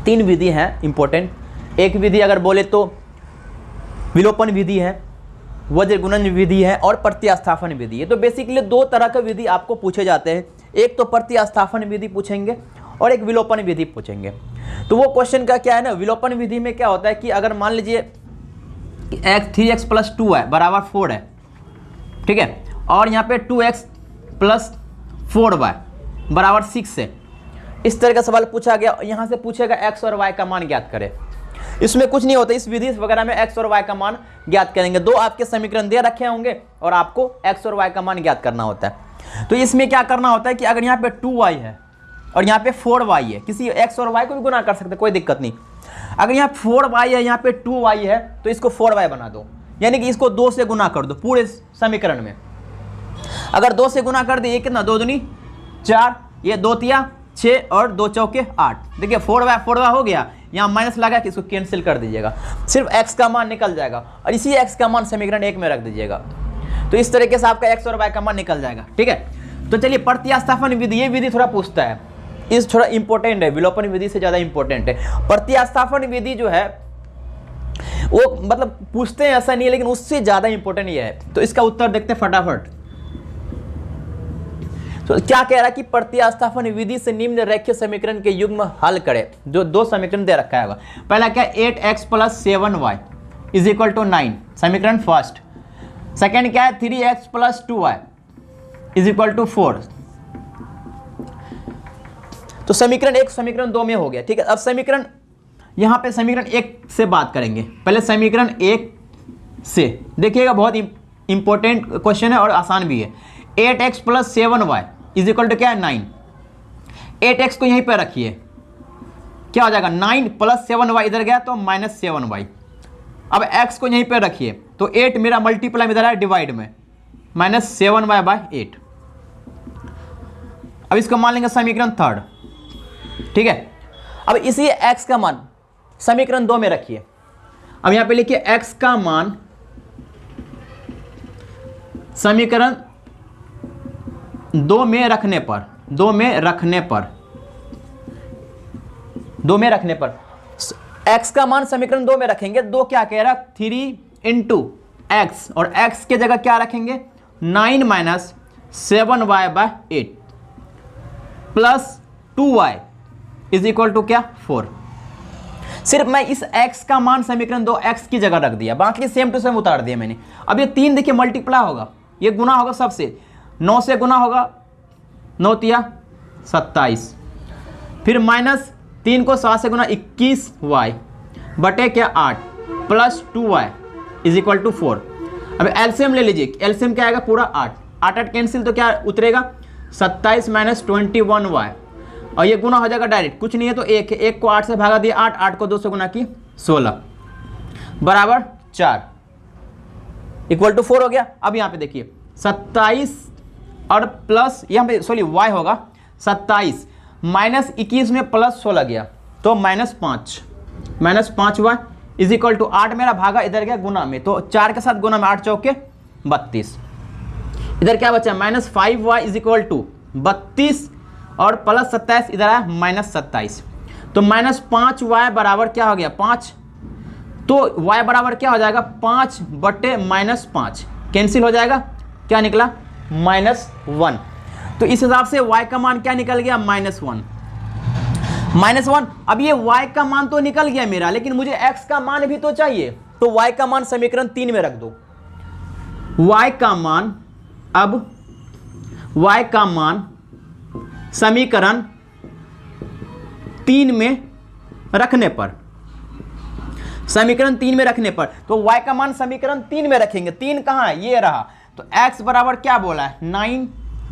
3 विधि हैं इंपॉर्टेंट। एक विधि अगर बोले तो विलोपन विधि है, वज्र गुणन विधि है और प्रतिस्थापन विधि है। तो बेसिकली 2 तरह के विधि आपको पूछे जाते हैं, एक तो प्रतिस्थापन विधि पूछेंगे और एक विलोपन विधि पूछेंगे। तो वो क्वेश्चन का क्या है ना, विलोपन विधि में क्या होता है कि अगर मान लीजिए 3x + 2 है बराबर 4 है, ठीक है, और यहाँ पे 2x + 4y बराबर 6 है, इस तरह का सवाल पूछा गया। यहाँ से पूछेगा x और y का मान ज्ञात करें। इसमें कुछ नहीं होता, इस विधि वगैरह में x और y का मान ज्ञात करेंगे। 2 आपके समीकरण दे रखे होंगे और आपको x और y का मान ज्ञात करना होता है। तो इसमें क्या करना होता है कि अगर यहाँ पे 2y है और यहाँ पे 4y है, किसी x और y को भी गुना कर सकते, कोई दिक्कत नहीं। अगर यहाँ 4y है, यहाँ पे 2y है, तो इसको 4y बना दो, यानी कि इसको 2 से गुना कर दो पूरे समीकरण में। अगर 2 से गुना कर दे, ये कितना, 2 दूनी 4, ये 2 तिया 6 और 2 चौके 8। देखिए 4y हो गया, यहाँ माइनस लगा कि इसको कैंसिल कर दीजिएगा, सिर्फ x का मान निकल जाएगा और इसी x का मान समीकरण 1 में रख दीजिएगा। तो इस तरीके से आपका x और y का मान निकल जाएगा, ठीक है। तो चलिए प्रतिस्थापन विधि, ये विधि थोड़ा पूछता है, इस थोड़ा इंपॉर्टेंट है, विलोपन विधि से ज़्यादा इंपॉर्टेंट है। प्रतिस्थापन विधि जो है वो मतलब पूछते हैं ऐसा नहीं है, लेकिन उससे ज़्यादा इंपॉर्टेंट ये है। तो इसका उत्तर देखते हैं फटाफट। तो क्या कह रहा है कि प्रतिस्थापन विधि से निम्न रेखीय समीकरण के युग्म हल करें। जो 2 समीकरण दे रखा है, पहला क्या, 8x + 7y = 9, समीकरण फर्स्ट। सेकेंड क्या है 3x plus 2y is equal to 4। तो समीकरण 1 समीकरण 2 में हो गया। ठीक है, अब समीकरण यहां पे समीकरण 1 से बात करेंगे। पहले समीकरण 1 से देखिएगा, बहुत इंपॉर्टेंट क्वेश्चन है और आसान भी है। 8x plus 7y is equal to क्या है 9। 8x को यहीं पर रखिए, क्या हो जाएगा 9 प्लस 7y इधर गया तो माइनस 7y। अब x को यहीं पर रखिए तो 8 मेरा मल्टीप्लाई इधर है डिवाइड में, माइनस 7y बाय 8। अब इसको मान लेंगे समीकरण 3। ठीक है, अब इसी x का मान समीकरण 2 में रखिए। अब यहां पे लिखिए x का मान समीकरण 2 में रखने पर x का मान समीकरण 2 में रखेंगे। 2 क्या कह रहा है 3 इंटू एक्स, और x के जगह क्या रखेंगे 9 minus 7y by 8 plus 2y is equal to क्या 4। सिर्फ मैं इस x का मान समीकरण 2 x की जगह रख दिया, बाकी सेम टू सेम उतार दिया मैंने। अब ये 3 देखिए मल्टीप्लाई होगा, ये गुना होगा सबसे, 9 से गुना होगा 9 तिया 27, फिर माइनस 3 को 7 से गुना 21y बटे क्या 8 plus 2y is equal to 4। अब एलसीएम ले लीजिए, एलसीएम क्या आएगा पूरा 8 कैंसिल तो क्या उतरेगा 27 माइनस 21y, और ये गुना हो जाएगा डायरेक्ट, कुछ नहीं है तो 1 को 8 से भागा दिया 8 को 2 से गुना की 16 बराबर 4 इक्वल टू 4 हो गया। अब यहाँ पे देखिए 27 और प्लस यहाँ पे सॉरी y होगा 27 माइनस 21 में प्लस 16 गया तो minus 5y is equal to 8 मेरा भागा इधर गया गुना में, तो 4 के साथ गुना में 8 चौके 32। इधर क्या बचा minus 5y is equal to 32 और प्लस 27 इधर आया माइनस 27, तो माइनस 5y बराबर क्या हो गया 5, तो y बराबर क्या हो जाएगा 5 बटे माइनस 5 कैंसिल हो जाएगा, क्या निकला -1। तो इस हिसाब से y का मान क्या निकल गया -1। अब ये y का मान तो निकल गया मेरा, लेकिन मुझे x का मान भी तो चाहिए, तो y का मान समीकरण 3 में रख दो। y का मान, अब y का मान समीकरण 3 में रखने पर, समीकरण 3 में रखने पर, तो y का मान समीकरण 3 में रखेंगे। 3 कहाँ है ये रहा, तो x बराबर क्या बोला है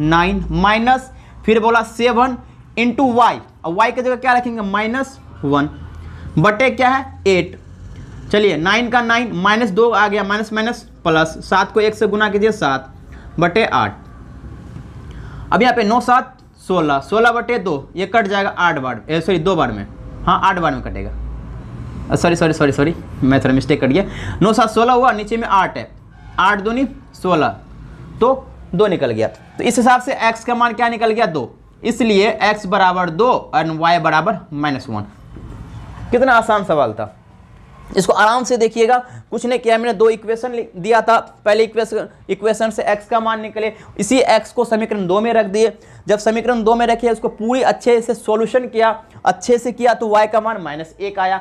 9 माइनस फिर बोला 7 इंटू वाई, और y की जगह क्या रखेंगे -1 बटे क्या है 8। चलिए 9 का 9 माइनस 2 आ गया, माइनस माइनस प्लस 7 को 1 से गुना कीजिए 7 बटे 8। अब यहाँ पे 9 7 16, 16 बटे 2 ये कट जाएगा 8 बार, सॉरी 2 बार में, हाँ 8 बार में कटेगा, सॉरी मैं थोड़ा मिस्टेक कर गया। 9 7 16 हुआ, नीचे में 8 है, 8 दूनी 16 तो 2 निकल गया। तो इस हिसाब से x का मान क्या निकल गया 2, इसलिए x बराबर 2 और y बराबर -1। कितना आसान सवाल था, इसको आराम से देखिएगा। कुछ नहीं किया मैंने, 2 इक्वेशन दिया था, पहले इक्वेशन से x का मान निकले, इसी x को समीकरण 2 में रख दिए। जब समीकरण 2 में रखे उसको पूरी अच्छे से सॉल्यूशन किया, अच्छे से किया तो y का मान -1 आया।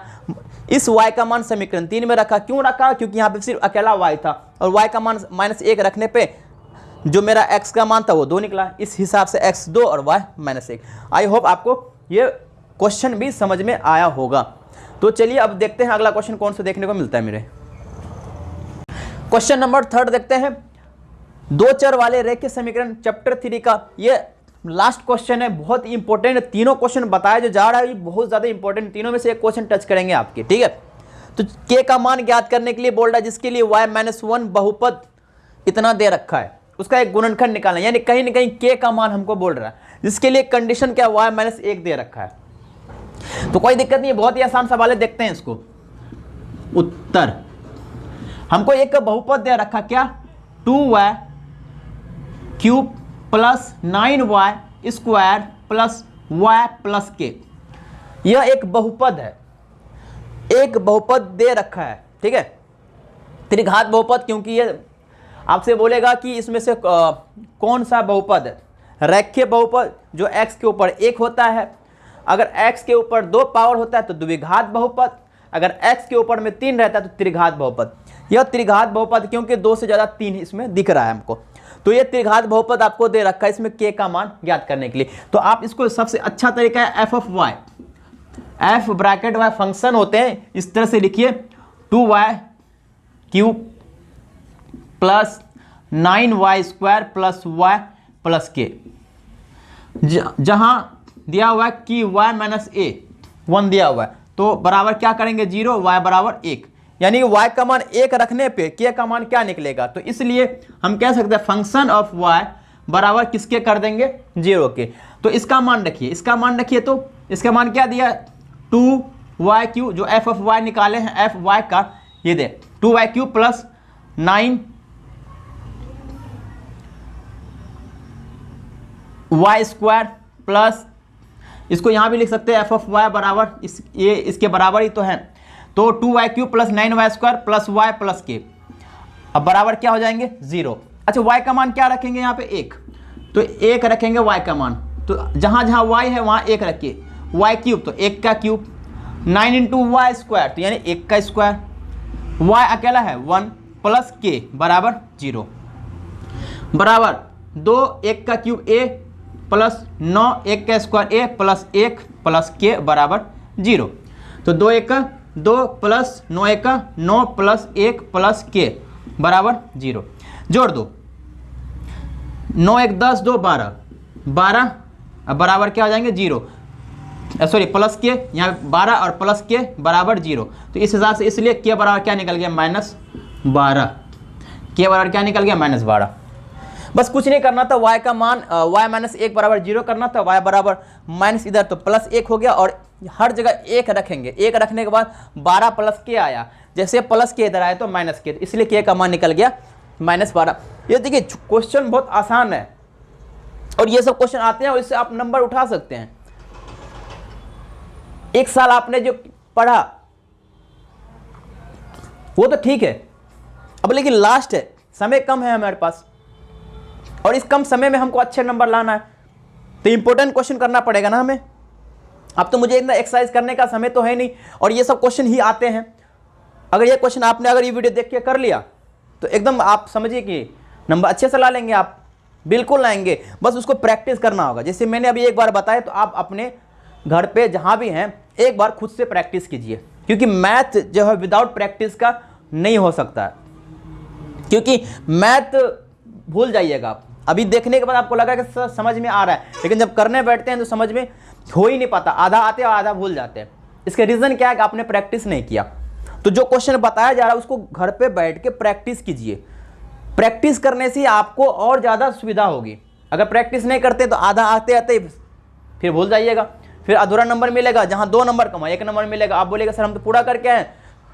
इस y का मान समीकरण 3 में रखा, क्यों रखा, क्योंकि यहाँ पे सिर्फ अकेला y था, और y का मान -1 रखने पे जो मेरा x का मान था वो 2 निकला। इस हिसाब से x 2 और y -1। आई होप आपको ये क्वेश्चन भी समझ में आया होगा। तो चलिए अब देखते हैं अगला क्वेश्चन कौन सा देखने को मिलता है मेरे। क्वेश्चन नंबर 3 देखते हैं। 2 चर वाले रेखीय समीकरण चैप्टर 3 का ये लास्ट क्वेश्चन है, बहुत इंपॉर्टेंट। तीनों क्वेश्चन बताया जो जा रहा है ये बहुत ज्यादा इंपॉर्टेंट, तीनों में से एक क्वेश्चन टच करेंगे आपके, ठीक है। तो k का मान ज्ञात करने के लिए बोल रहा है, जिसके लिए y-1 बहुपद इतना दे रखा है, उसका एक गुणनखंड निकालना, यानी कहीं ना कहीं k का मान हमको बोल रहा है, जिसके लिए कंडीशन क्या y-1 दे रखा है। तो कोई दिक्कत नहीं है, बहुत ही आसान सवाल है, देखते हैं इसको। उत्तर, हमको एक बहुपद दे रखा, क्या 2y cube plus 9y square plus y plus k। यह एक बहुपद है, एक बहुपद दे रखा है, ठीक है, त्रिघात बहुपद। क्योंकि ये आपसे बोलेगा कि इसमें से कौन सा बहुपद है, रेखीय बहुपद जो x के ऊपर 1 होता है, अगर x के ऊपर 2 पावर होता है तो द्विघात बहुपद, अगर x के ऊपर में 3 रहता है तो त्रिघात बहुपद। यह त्रिघात बहुपद क्योंकि 2 से ज़्यादा 3 इसमें दिख रहा है हमको, तो ये त्रिघात बहुपद आपको दे रखा है इसमें k का मान ज्ञात करने के लिए। तो आप इसको सबसे अच्छा तरीका है f of y, f bracket y function होते हैं, इस तरह से लिखिए 2y cube plus 9y square plus y plus k, जहां दिया हुआ है कि y माइनस a 1 दिया हुआ है, तो बराबर क्या करेंगे 0, y बराबर 1, यानी कि y का मान 1 रखने पे k का मान क्या निकलेगा, तो इसलिए हम कह सकते हैं फंक्शन ऑफ y बराबर किसके कर देंगे 0 के। तो इसका मान रखिए, इसका मान रखिए, तो इसका मान क्या दिया 2y क्यूब, जो f ऑफ y निकाले हैं f y का, ये दे 2y cube plus 9 y square plus, इसको यहाँ भी लिख सकते हैं f ऑफ y बराबर ये इसके बराबर ही तो है, तो 2y cube plus 9y square plus y plus k, अब बराबर क्या हो जाएंगे 0। अच्छा y का मान क्या रखेंगे यहाँ पे 1, तो 1 रखेंगे y का मान, तो जहाँ जहाँ y है वहाँ 1 रखिए, y क्यूब तो 1 का क्यूब, 9 इंटू वाई स्क्वायर तो यानी 1 का स्क्वायर, y अकेला है 1 प्लस k बराबर 0, बराबर 2 1 का क्यूब a प्लस 9 1 का square a plus 1 plus k बराबर 0, तो 2 1 2 प्लस 9 1 9 प्लस 1 प्लस k बराबर 0, जोड़ दो 9 1 10 2 12 12, अब बराबर क्या हो जाएंगे 0, सॉरी प्लस के, यहाँ 12 और प्लस के बराबर 0, तो इस हिसाब से इसलिए के बराबर क्या निकल गया -12, के बराबर क्या निकल गया -12। बस कुछ नहीं करना था, y का मान y माइनस 1 बराबर 0 करना था, y बराबर माइनस इधर तो प्लस 1 हो गया, और हर जगह 1 रखेंगे, 1 रखने के बाद 12 प्लस के आया, जैसे प्लस के इधर आया तो माइनस के, इसलिए के का मान निकल गया -12। ये देखिए क्वेश्चन बहुत आसान है और ये सब क्वेश्चन आते हैं और इससे आप नंबर उठा सकते हैं। एक साल आपने जो पढ़ा वो तो ठीक है, अब लेकिन लास्ट है, समय कम है हमारे पास और इस कम समय में हमको अच्छे नंबर लाना है, तो इंपॉर्टेंट क्वेश्चन करना पड़ेगा ना हमें। अब तो मुझे इतना एक्सरसाइज करने का समय तो है नहीं और ये सब क्वेश्चन ही आते हैं। अगर ये क्वेश्चन आपने अगर ये वीडियो देख के कर लिया तो एकदम आप समझिए कि नंबर अच्छे से ला लेंगे, आप बिल्कुल लाएंगे, बस उसको प्रैक्टिस करना होगा। जैसे मैंने अभी एक बार बताया, तो आप अपने घर पे जहाँ भी हैं एक बार खुद से प्रैक्टिस कीजिए, क्योंकि मैथ जो है विदाउट प्रैक्टिस का नहीं हो सकता है, क्योंकि मैथ भूल जाइएगा आप। अभी देखने के बाद आपको लगा कि समझ में आ रहा है, लेकिन जब करने बैठते हैं तो समझ में हो ही नहीं पाता, आधा आते और आधा भूल जाते हैं। इसका रीज़न क्या है कि आपने प्रैक्टिस नहीं किया। तो जो क्वेश्चन बताया जा रहा है उसको घर पे बैठ के प्रैक्टिस कीजिए, प्रैक्टिस करने से आपको और ज़्यादा सुविधा होगी। अगर प्रैक्टिस नहीं करते तो आधा आते आते फिर भूल जाइएगा, फिर अधूरा नंबर मिलेगा, जहाँ 2 नंबर कम 1 नंबर मिलेगा। आप बोलेगा सर हम तो पूरा करके आए,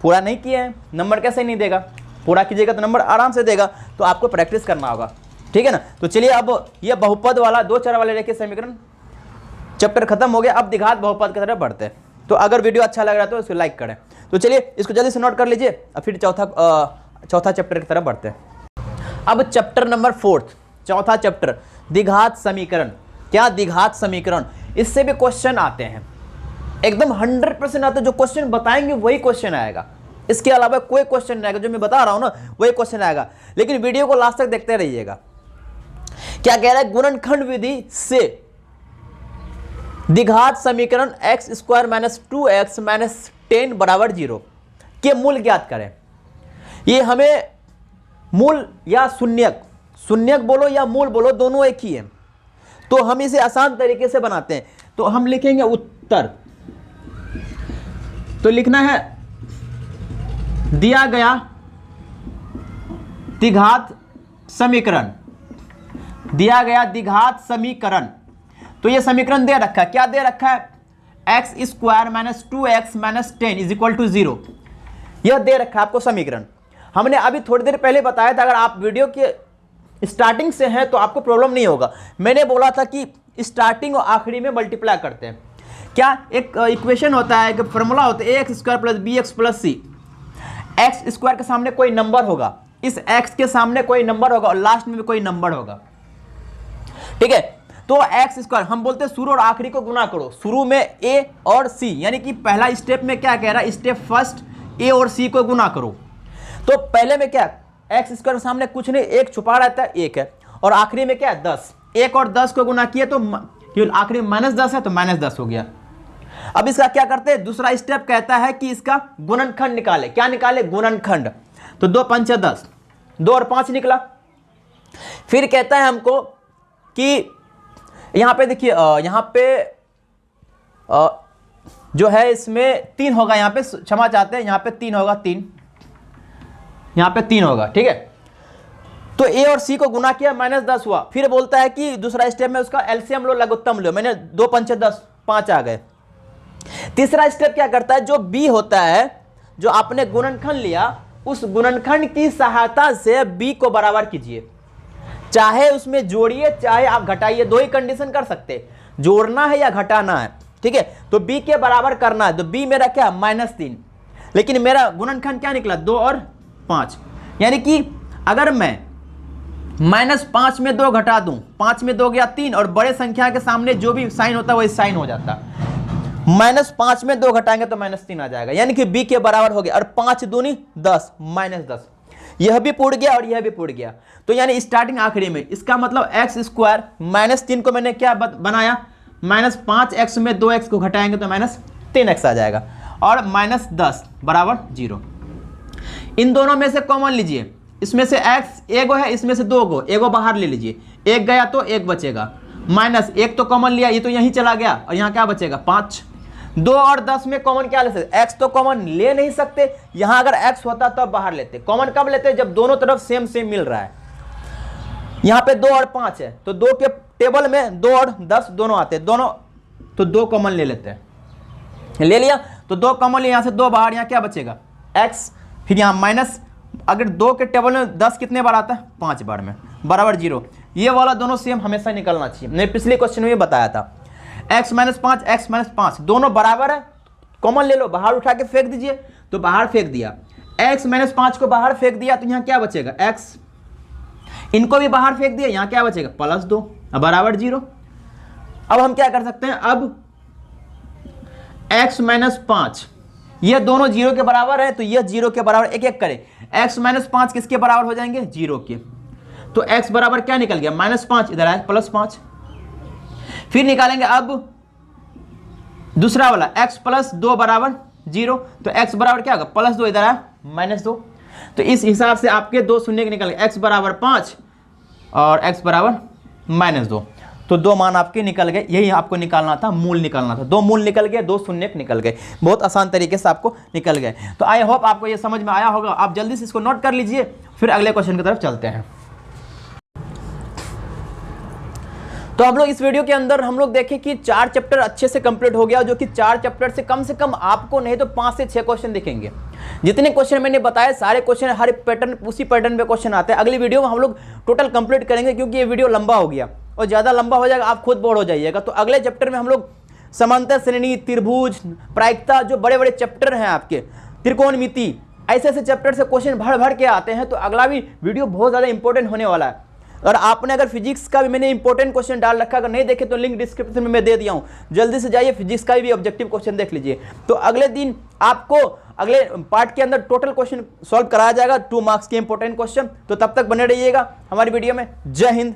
पूरा नहीं किए हैं, नंबर कैसे नहीं देगा, पूरा कीजिएगा तो नंबर आराम से देगा। तो आपको प्रैक्टिस करना होगा, ठीक है ना। तो चलिए अब ये बहुपद वाला 2 चर वाले रेखीय समीकरण चैप्टर खत्म हो गया, अब द्विघात बहुपद की तरफ बढ़ते हैं। तो अगर वीडियो अच्छा लग रहा है तो इसको लाइक करें। तो चलिए इसको जल्दी से नोट कर लीजिए, अब फिर चौथा चैप्टर की तरफ बढ़ते हैं। अब चैप्टर नंबर 4, चौथा चैप्टर द्विघात समीकरण। क्या द्विघात समीकरण, इससे भी क्वेश्चन आते हैं, एकदम 100% आते हैं। जो क्वेश्चन बताएंगे वही क्वेश्चन आएगा, इसके अलावा कोई क्वेश्चन नहीं आएगा। जो मैं बता रहा हूं ना वही क्वेश्चन आएगा, लेकिन वीडियो को लास्ट तक देखते रहिएगा। क्या कह रहा है, गुणनखंड विधि से द्विघात समीकरण x square minus 2x minus 10 बराबर 0 के मूल ज्ञात करें। ये हमें मूल या शून्यक, शून्यक बोलो या मूल बोलो, दोनों एक ही है। तो हम इसे आसान तरीके से बनाते हैं। तो हम लिखेंगे उत्तर, तो लिखना है दिया गया द्विघात समीकरण, दिया गया द्विघात समीकरण। तो ये समीकरण दे रखा है, क्या दे रखा है, x square minus 2x minus 10 is equal to 0। यह दे रखा है आपको समीकरण। हमने अभी थोड़ी देर पहले बताया था, अगर आप वीडियो के स्टार्टिंग से हैं तो आपको प्रॉब्लम नहीं होगा। मैंने बोला था कि स्टार्टिंग और आखिरी में मल्टीप्लाई करते हैं। क्या एक इक्वेशन होता है, एक फॉर्मूला होता है, ax square plus bx plus c। X square के सामने कोई नंबर होगा, इस x के सामने कोई नंबर होगा और लास्ट में भी कोई नंबर होगा, ठीक है। तो एक्स स्क्वायर, हम बोलते हैं शुरू और आखिरी को गुना करो, शुरू में ए और सी, यानी कि पहला स्टेप में क्या कह रहा है, स्टेप फर्स्ट ए और सी को गुना करो। तो पहले में क्या, एक्स स्क्वायर के सामने कुछ नहीं, एक छुपा रहता है, एक है, और आखिरी में क्या है 10, 1 और 10 को गुना किया तो आखिरी -10 है तो -10 हो गया। अब इसका क्या करते हैं, दूसरा स्टेप कहता है कि इसका गुणनखंड निकाले, क्या निकाले, गुणनखंड। तो 2 पंचे 10, 2 और 5 निकला। फिर कहता है हमको कि यहां पे देखिए, यहां पे जो है इसमें 3 होगा, यहां पे क्षमा चाहते हैं, यहां पे 3 होगा, 3 यहां पे 3 होगा, ठीक है। तो ए और सी को गुना किया, -10 हुआ। फिर बोलता है कि दूसरा स्टेप में उसका एलसीएम लो, लघुत्तम लो, मैंने 2 पंचे 10, 5 आ गए। तीसरा स्टेप क्या करता है, जो बी होता है, जो आपने गुणनखंड लिया, उस गुणनखंड की सहायता से बी को बराबर कीजिए, चाहे उसमें जोड़िए चाहे आप घटाइए, 2 ही कंडीशन कर सकते, जोड़ना है या घटाना है, ठीक है। तो बी के बराबर करना है, तो बी मेरा क्या -3, लेकिन मेरा गुणनखंड क्या निकला, 2 और 5, यानी कि अगर मैं -5 में 2 घटा दूं, 5 में 2 गया 3, और बड़े संख्या के सामने जो भी साइन होता है वही साइन हो जाता, -5 में 2 घटाएंगे तो -3 आ जाएगा, यानी कि b के बराबर हो गया, और 5 दूनी 10, -10, यह भी पूर्ण गया और यह भी पूर्ण गया। तो यानी स्टार्टिंग आखिरी में, इसका मतलब एक्स स्क्वायर -3 को मैंने क्या बनाया, -5x में 2x को घटाएंगे तो -3x आ जाएगा, और -10 बराबर 0। इन दोनों में से कॉमन लीजिए, इसमें से x एगो है, इसमें से 2 गो, एगो बाहर ले लीजिए, 1 गया तो 1 बचेगा, -1 तो कॉमन लिया, ये तो यहीं चला गया, और यहाँ क्या बचेगा 5। 2 और 10 में कॉमन क्या ले सकते, x तो कॉमन ले नहीं सकते, यहां अगर x होता तो बाहर लेते, कॉमन कब लेते, जब दोनों तरफ सेम सेम मिल रहा है। यहां पे 2 और 5 है, तो 2 के टेबल में 2 और 10 दोनों आते हैं, दोनों, तो 2 कॉमन ले लेते हैं, ले लिया, तो 2 कॉमन लिया, यहां से 2 बाहर, यहां क्या बचेगा x, फिर यहां माइनस, अगर 2 के टेबल में 10 कितने बार आता है, 5 बार में, बराबर 0। ये वाला दोनों सेम हमेशा निकलना चाहिए, मैंने पिछले क्वेश्चन में बताया था, x -5 x -5 दोनों बराबर है, कॉमन ले लो, बाहर उठा के फेंक दीजिए, तो बाहर फेंक दिया, x -5 को बाहर फेंक दिया, तो यहाँ क्या बचेगा x, इनको भी बाहर फेंक दिया, यहाँ क्या बचेगा +2 बराबर 0। अब हम क्या कर सकते हैं, अब x -5 ये दोनों 0 के बराबर है, तो ये 0 के बराबर, एक एक करें, x -5 किसके बराबर हो जाएंगे, 0 के, तो x बराबर क्या निकल गया, -5, इधर आया +5। फिर निकालेंगे अब दूसरा वाला, x +2 बराबर 0, तो x बराबर क्या होगा, +2, इधर आया -2, तो इस हिसाब से आपके 2 शून्य के निकल गए, x बराबर 5 और x बराबर -2, तो 2 मान आपके निकल गए, यही आपको निकालना था, मूल निकालना था, 2 मूल निकल गए, 2 शून्य निकल गए, बहुत आसान तरीके से आपको निकल गए। तो आई होप आपको ये समझ में आया होगा, आप जल्दी से इसको नोट कर लीजिए, फिर अगले क्वेश्चन की तरफ चलते हैं। तो हम लोग इस वीडियो के अंदर हम लोग देखें कि 4 चैप्टर अच्छे से कंप्लीट हो गया, जो कि 4 चैप्टर से कम आपको नहीं तो 5 से 6 क्वेश्चन दिखेंगे। जितने क्वेश्चन मैंने बताए सारे क्वेश्चन हर पैटर्न, उसी पैटर्न पे क्वेश्चन आते हैं। अगली वीडियो में हम लोग टोटल कंप्लीट करेंगे, क्योंकि ये वीडियो लंबा हो गया और ज़्यादा लंबा हो जाएगा, आप खुद बोर हो जाइएगा। तो अगले चैप्टर में हम लोग समांतर श्रेणी, त्रिभुज, प्रायिकता, जो बड़े बड़े चैप्टर हैं आपके, त्रिकोणमिति, ऐसे ऐसे चैप्टर से क्वेश्चन भर भर के आते हैं। तो अगला भी वीडियो बहुत ज़्यादा इंपॉर्टेंट होने वाला है। और आपने अगर फिजिक्स का भी मैंने इंपॉर्टेंट क्वेश्चन डाल रखा, अगर नहीं देखे तो लिंक डिस्क्रिप्शन में मैं दे दिया हूँ, जल्दी से जाइए फिजिक्स का भी ऑब्जेक्टिव क्वेश्चन देख लीजिए। तो अगले दिन आपको अगले पार्ट के अंदर टोटल क्वेश्चन सॉल्व कराया जाएगा, 2 मार्क्स के इंपॉर्टेंट क्वेश्चन। तो तब तक बने रहिएगा हमारी वीडियो में। जय हिंद।